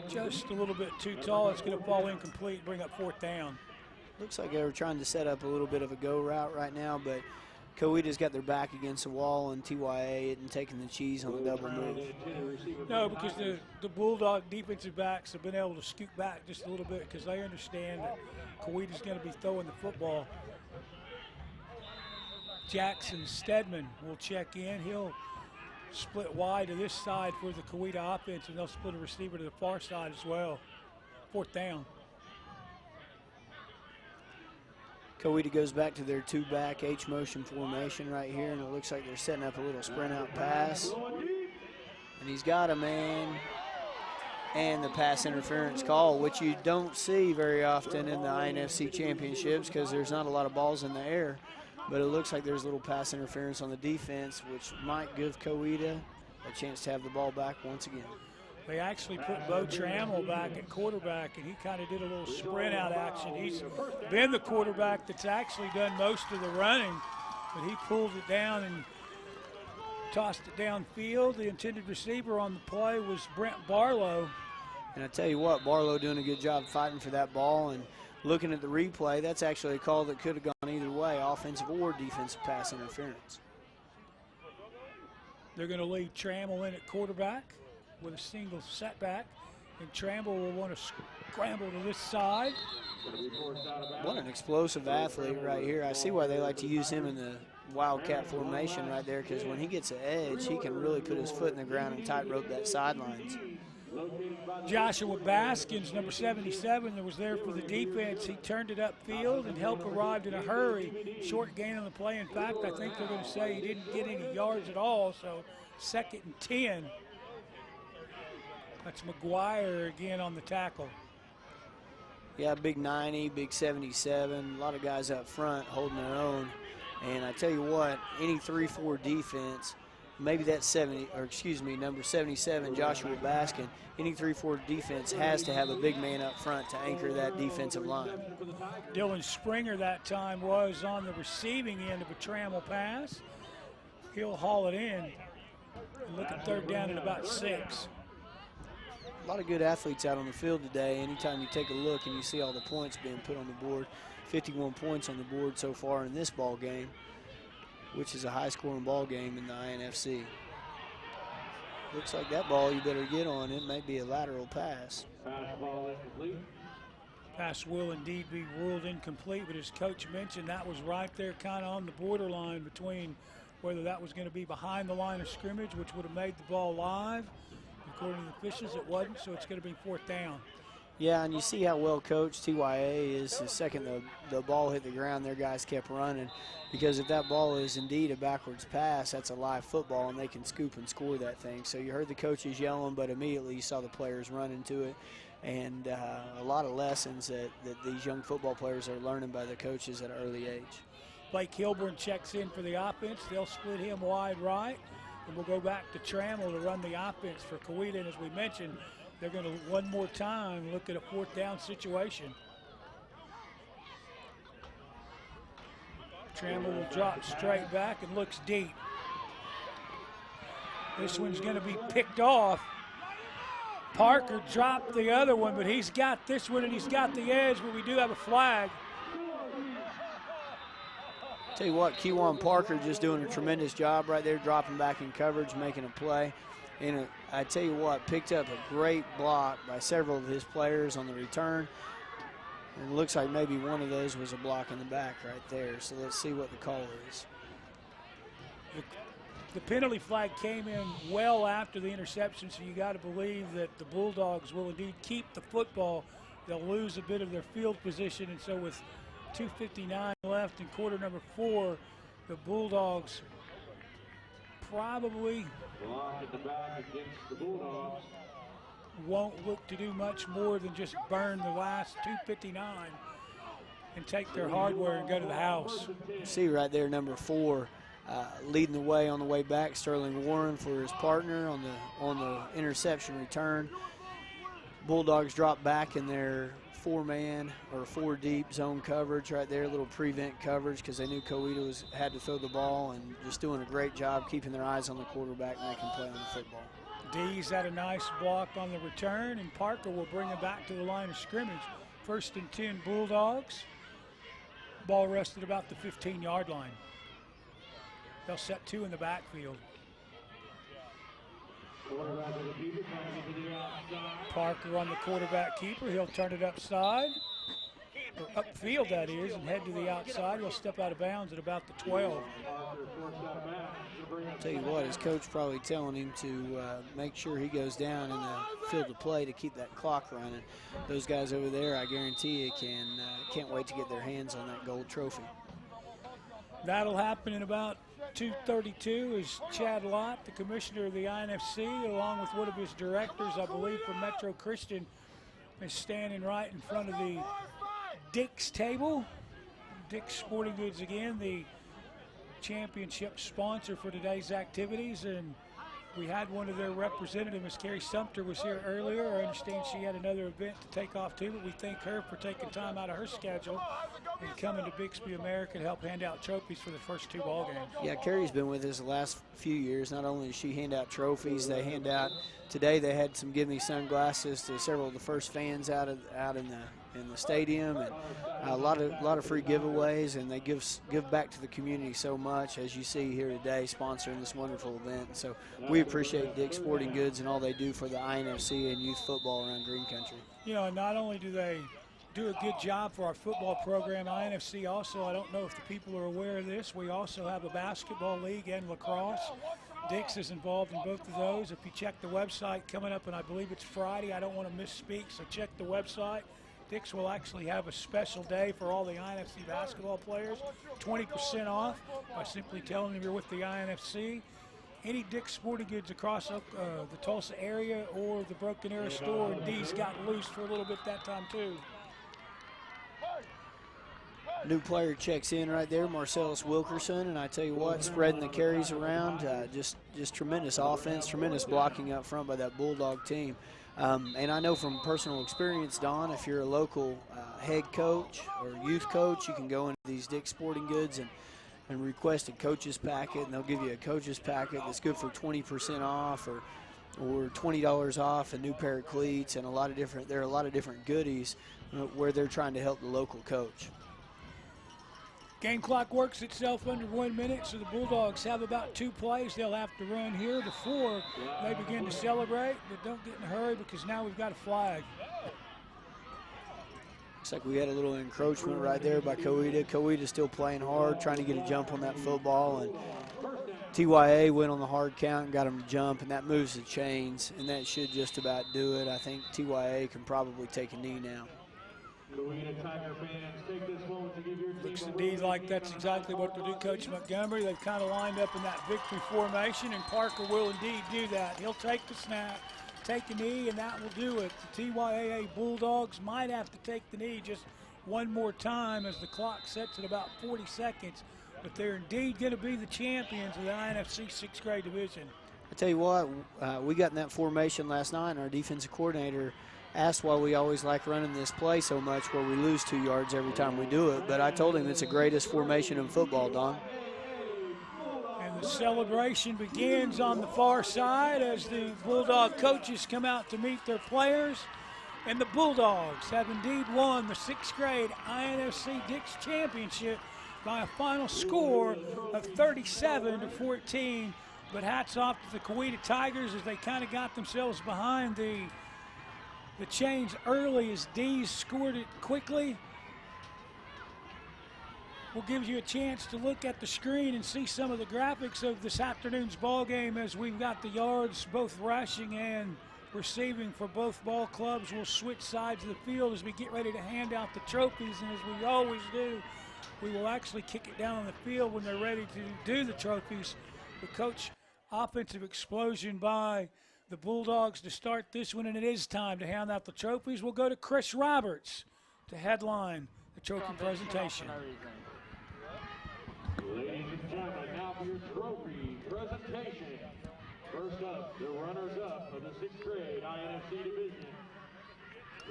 Just a little bit too tall. It's going to fall incomplete, bring up 4th down. Looks like they were trying to set up a little bit of a go route right now, but Coweta's got their back against the wall, and TYA isn't taking the cheese on the double move. No, because the Bulldog defensive backs have been able to scoot back just a little bit because they understand that Coweta's going to be throwing the football. Jackson Stedman will check in. He'll split wide to this side for the Coweta offense, and they'll split a receiver to the far side as well. 4th down. Coweta goes back to their 2-back H-motion formation right here, and it looks like they're setting up a little sprint-out pass. And he's got a man, and the pass interference call, which you don't see very often in the INFC championships because there's not a lot of balls in the air. But it looks like there's a little pass interference on the defense, which might give Coweta a chance to have the ball back once again. They actually put Bo Trammell back at quarterback, and he kind of did a little sprint out action. He's been the quarterback that's actually done most of the running, but he pulled it down and tossed it downfield. The intended receiver on the play was Brent Barlow. And I tell you what, Barlow doing a good job fighting for that ball, and looking at the replay, that's actually a call that could have gone either way, offensive or defensive pass interference. They're going to leave Trammell in at quarterback with a single setback, and Trammell will want to scramble to this side. What an explosive athlete right here. I see why they like to use him in the Wildcat formation right there, because when he gets an edge, he can really put his foot in the ground and tightrope that sidelines. Joshua Baskins, number 77, that was there for the defense. He turned it upfield, and help arrived in a hurry. Short gain on the play. In fact, I think they're going to say he didn't get any yards at all, so 2nd and 10. That's McGuire again on the tackle. Yeah, big 90, big 77. A lot of guys up front holding their own. And I tell you what, any 3-4 defense, maybe that's number 77, Joshua Baskin, any 3-4 defense has to have a big man up front to anchor that defensive line. Dylan Springer that time was on the receiving end of a Trammell pass. He'll haul it in. And look at 3rd down at about 6. a lot of good athletes out on the field today. Anytime you take a look and you see all the points being put on the board, 51 points on the board so far in this ball game, which is a high-scoring ball game in the INFC. Looks like that ball you better get on. It may be a lateral pass. Pass will indeed be ruled incomplete, but as Coach mentioned, that was right there kind of on the borderline between whether that was going to be behind the line of scrimmage, which would have made the ball live. According to the officials, it wasn't, so it's going to be 4th down. Yeah, and you see how well coached TYA is. The second the ball hit the ground, their guys kept running, because if that ball is indeed a backwards pass, that's a live football, and they can scoop and score that thing. So you heard the coaches yelling, but immediately you saw the players run into it. And a lot of lessons that these young football players are learning by the coaches at an early age. Blake Hilburn checks in for the offense. They'll split him wide right, and we'll go back to Trammell to run the offense for Coweta. And as we mentioned, they're going to one more time look at a 4th down situation. Trammell will drop straight back and looks deep. This one's going to be picked off. Parker dropped the other one, but he's got this one and he's got the edge, but we do have a flag. Tell you what, Kewan Parker just doing a tremendous job right there, dropping back in coverage, making a play. And I tell you what, picked up a great block by several of his players on the return. And it looks like maybe one of those was a block in the back right there. So let's see what the call is. The penalty flag came in well after the interception, so you got to believe that the Bulldogs will indeed keep the football. They'll lose a bit of their field position, and so with 2:59 left in quarter number 4, the Bulldogs probably won't look to do much more than just burn the last 2:59 and take their hardware and go to the house. See right there, number 4. Leading the way on the way back, Sterling Warren for his partner on the interception return. Bulldogs drop back in their 4-man or 4-deep zone coverage right there, a little prevent coverage because they knew Coweta had to throw the ball, and just doing a great job keeping their eyes on the quarterback, making play on the football. D's had a nice block on the return, and Parker will bring it back to the line of scrimmage. 1st and 10 Bulldogs. Ball rested about the 15-yard line. They'll set 2 in the backfield. Parker on the quarterback keeper. He'll turn it upside, or upfield that is, and head to the outside. He'll step out of bounds at about the 12. I'll tell you what, his coach probably telling him to make sure he goes down in the field of play to keep that clock running. Those guys over there, I guarantee you, can't wait to get their hands on that gold trophy. That'll happen in about 2:32 as Chad Lott, the commissioner of the INFC, along with one of his directors, I believe from Metro Christian, is standing right in front of the Dick's table. Dick's Sporting Goods, again, the championship sponsor for today's activities, and we had one of their representatives, Ms. Carrie Sumter, was here earlier. I understand she had another event to take off too, but we thank her for taking time out of her schedule and coming to Bixby America to help hand out trophies for the first 2 ball games. Yeah, Carrie's been with us the last few years. Not only does she hand out trophies, they hand out, today they had some Give Me sunglasses to several of the first fans out in the stadium, and a lot of free giveaways, and they give back to the community so much, as you see here today, sponsoring this wonderful event. So we appreciate Dick's Sporting Goods and all they do for the INFC and youth football around Green Country. You know, not only do they do a good job for our football program, INFC also, I don't know if the people are aware of this, we also have a basketball league and lacrosse. Dick's is involved in both of those. If you check the website coming up, and I believe it's Friday, I don't want to misspeak, so check the website. Dick's will actually have a special day for all the INFC basketball players, 20% off by simply telling them you're with the INFC. Any Dick's Sporting Goods across the Tulsa area or the Broken Arrow store, and D's got loose for a little bit that time too. New player checks in right there, Marcellus Wilkerson, and I tell you what, spreading the carries around, just tremendous offense, tremendous blocking up front by that Bulldog team. And I know from personal experience, Don, if you're a local head coach or youth coach, you can go into these Dick's Sporting Goods and request a coach's packet, and they'll give you a coach's packet that's good for 20% off, or or $20 off a new pair of cleats, and there are a lot of different goodies where they're trying to help the local coach. Game clock works itself under 1 minute, so the Bulldogs have about 2 plays they'll have to run here before they begin to celebrate, but don't get in a hurry because now we've got a flag. Looks like we had a little encroachment right there by Coweta. Coweta still playing hard, trying to get a jump on that football, and TYA went on the hard count and got him to jump, and that moves the chains, and that should just about do it. I think TYA can probably take a knee now. Looks indeed like that's exactly what to do, Coach Montgomery. They've kind of lined up in that victory formation, and Parker will indeed do that. He'll take the snap, take a knee, and that will do it. The TYAA Bulldogs might have to take the knee just one more time as the clock sets at about 40 seconds, but they're indeed going to be the champions of the INFC 6th grade division. I tell you what, we got in that formation last night, and our defensive coordinator asked why we always like running this play so much where we lose 2 yards every time we do it. But I told him it's the greatest formation in football, Don. And the celebration begins on the far side as the Bulldog coaches come out to meet their players. And the Bulldogs have indeed won the 6th grade INFC Dix Championship by a final score of 37-14. But hats off to the Coweta Tigers as they kind of got themselves behind the change early as Dees scored it quickly. We'll give you a chance to look at the screen and see some of the graphics of this afternoon's ball game as we've got the yards both rushing and receiving for both ball clubs. We'll switch sides of the field as we get ready to hand out the trophies, and as we always do, we will actually kick it down on the field when they're ready to do the trophies. But Coach, offensive explosion by the Bulldogs to start this one, and it is time to hand out the trophies. We'll go to Chris Roberts to headline the trophy presentation. Ladies and gentlemen, now for your trophy presentation. First up, the runners-up of the 6th grade INFC division,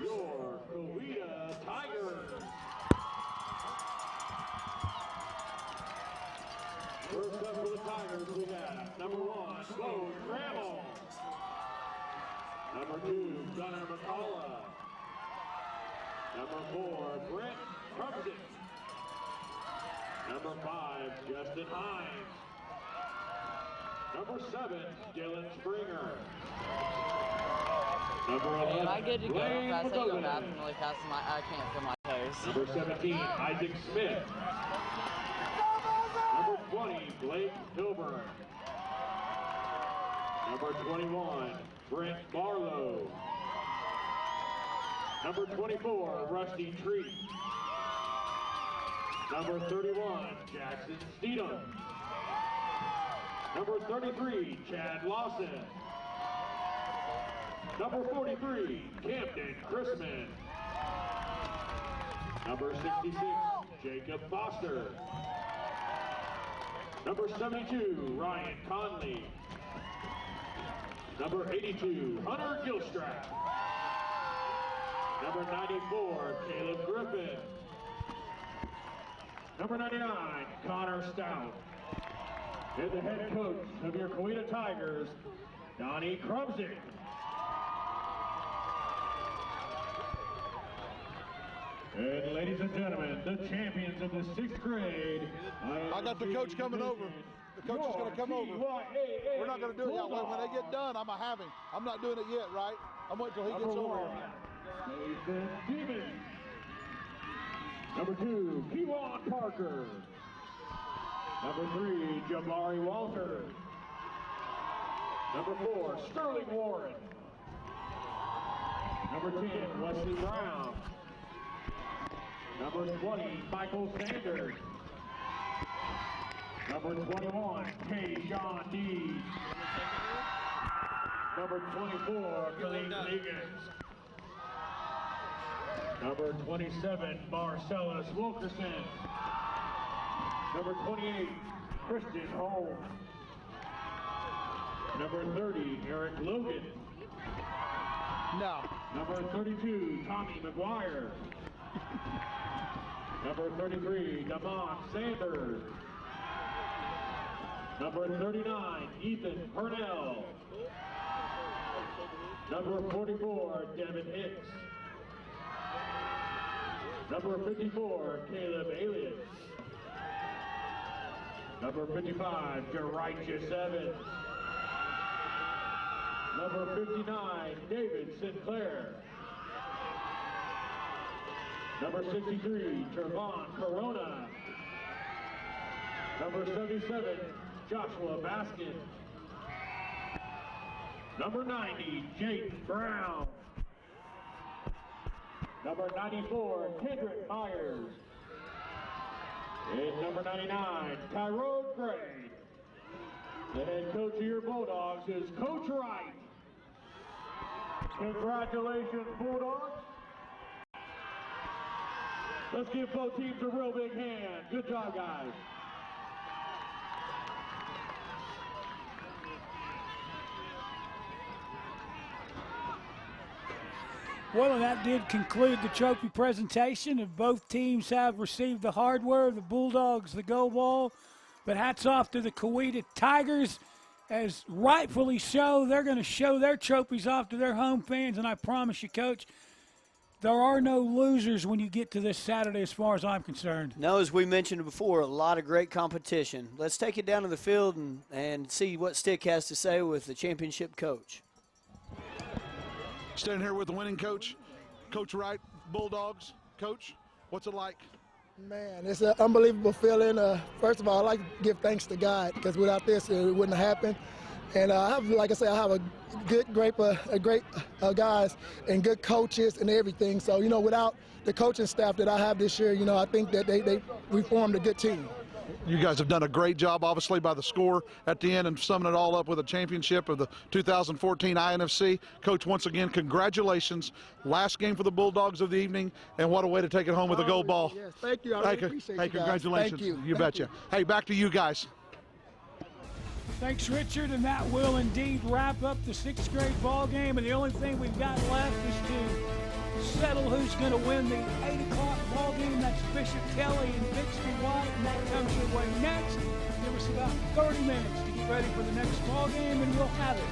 your Coweta Tigers. First up for the Tigers, we have number 1, Bo Trammell. Number 2, Gunnar McCullough. Number 4, Brent Crumpton. Number 5, Justin Hines. Number 7, Dylan Springer. Number 11, Am I good to go? Blaine Fast, I go McGovern. bathroom really fast. I can't feel my toes. Number 17, Isaac Smith. Number 20, Blake Hilburn. Number 21, Brent Barlow. Number 24, Rusty Treat. Number 31, Jackson Steedham. Number 33, Chad Lawson. Number 43, Camden Chrisman. Number 66, Jacob Foster. Number 72, Ryan Conley. Number 82, Hunter Gilstrap. Number 94, Caleb Griffin. Number 99, Connor Stout. And the head coach of your Coweta Tigers, Donnie Krumsick. And ladies and gentlemen, the champions of the 6th grade. I got the coach coming over. The coach is going to come over. We're not going to do it yet. When they get done, I'm having. I'm not doing it yet, right? I'm waiting till he gets over. Nathan Stevens. Number 2, Kewan Parker. Number 3, Jabari Walter. Number 4, Sterling Warren. Number 10, Wesley Brown. Number 20, Michael Sanders. Number 21, K-Sean Dees. Number 24, Khalid Higgins. Number 27, Marcellus Wilkerson. Number 28, Christian Holmes. Number 30, Eric Logan. No. Number 32, Tommy McGuire. Number 33, Damon Sanders. Number 39, Ethan Purnell. Number 44, Devin Hicks. Number 54, Caleb Alias. Number 55, Jerighteous Evans. Number 59, David Sinclair. Number 63, Trevon Corona. Number 77, Joshua Baskin. Number 90, Jake Brown. Number 94, Kendrick Myers. And number 99, Tyrone Gray. The head coach of your Bulldogs is Coach Wright. Congratulations, Bulldogs. Let's give both teams a real big hand. Good job, guys. Well, and that did conclude the trophy presentation, and both teams have received the hardware, the Bulldogs, the gold ball. But hats off to the Coweta Tigers, as rightfully so. They're going to show their trophies off to their home fans, and I promise you, Coach, there are no losers when you get to this Saturday as far as I'm concerned. No, as we mentioned before, a lot of great competition. Let's take it down to the field and see what Stick has to say with the championship coach. Standing here with the winning coach, Coach Wright, Bulldogs. Coach, what's it like? Man, it's an unbelievable feeling. First of all, I'd like to give thanks to God, because without this, it wouldn't have happened. And like I said, I have a great guys and good coaches and everything. So, without the coaching staff that I have this year, I think that we formed a good team. You guys have done a great job, obviously, by the score at the end and summing it all up with a championship of the 2014 INFC. Coach, once again, congratulations. Last game for the Bulldogs of the evening, and what a way to take it home with a gold ball. Yes, thank you. I really appreciate you guys. Congratulations. Thank you. You betcha. Hey, back to you guys. Thanks, Richard, and that will indeed wrap up the 6th grade ball game. And the only thing we've got left is to settle who's going to win the 8 o'clock ball game. That's Bishop Kelly and Bixby White, and that comes your way next. Give us about 30 minutes to get ready for the next ball game, and we'll have it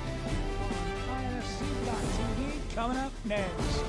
on INFC.TV coming up next.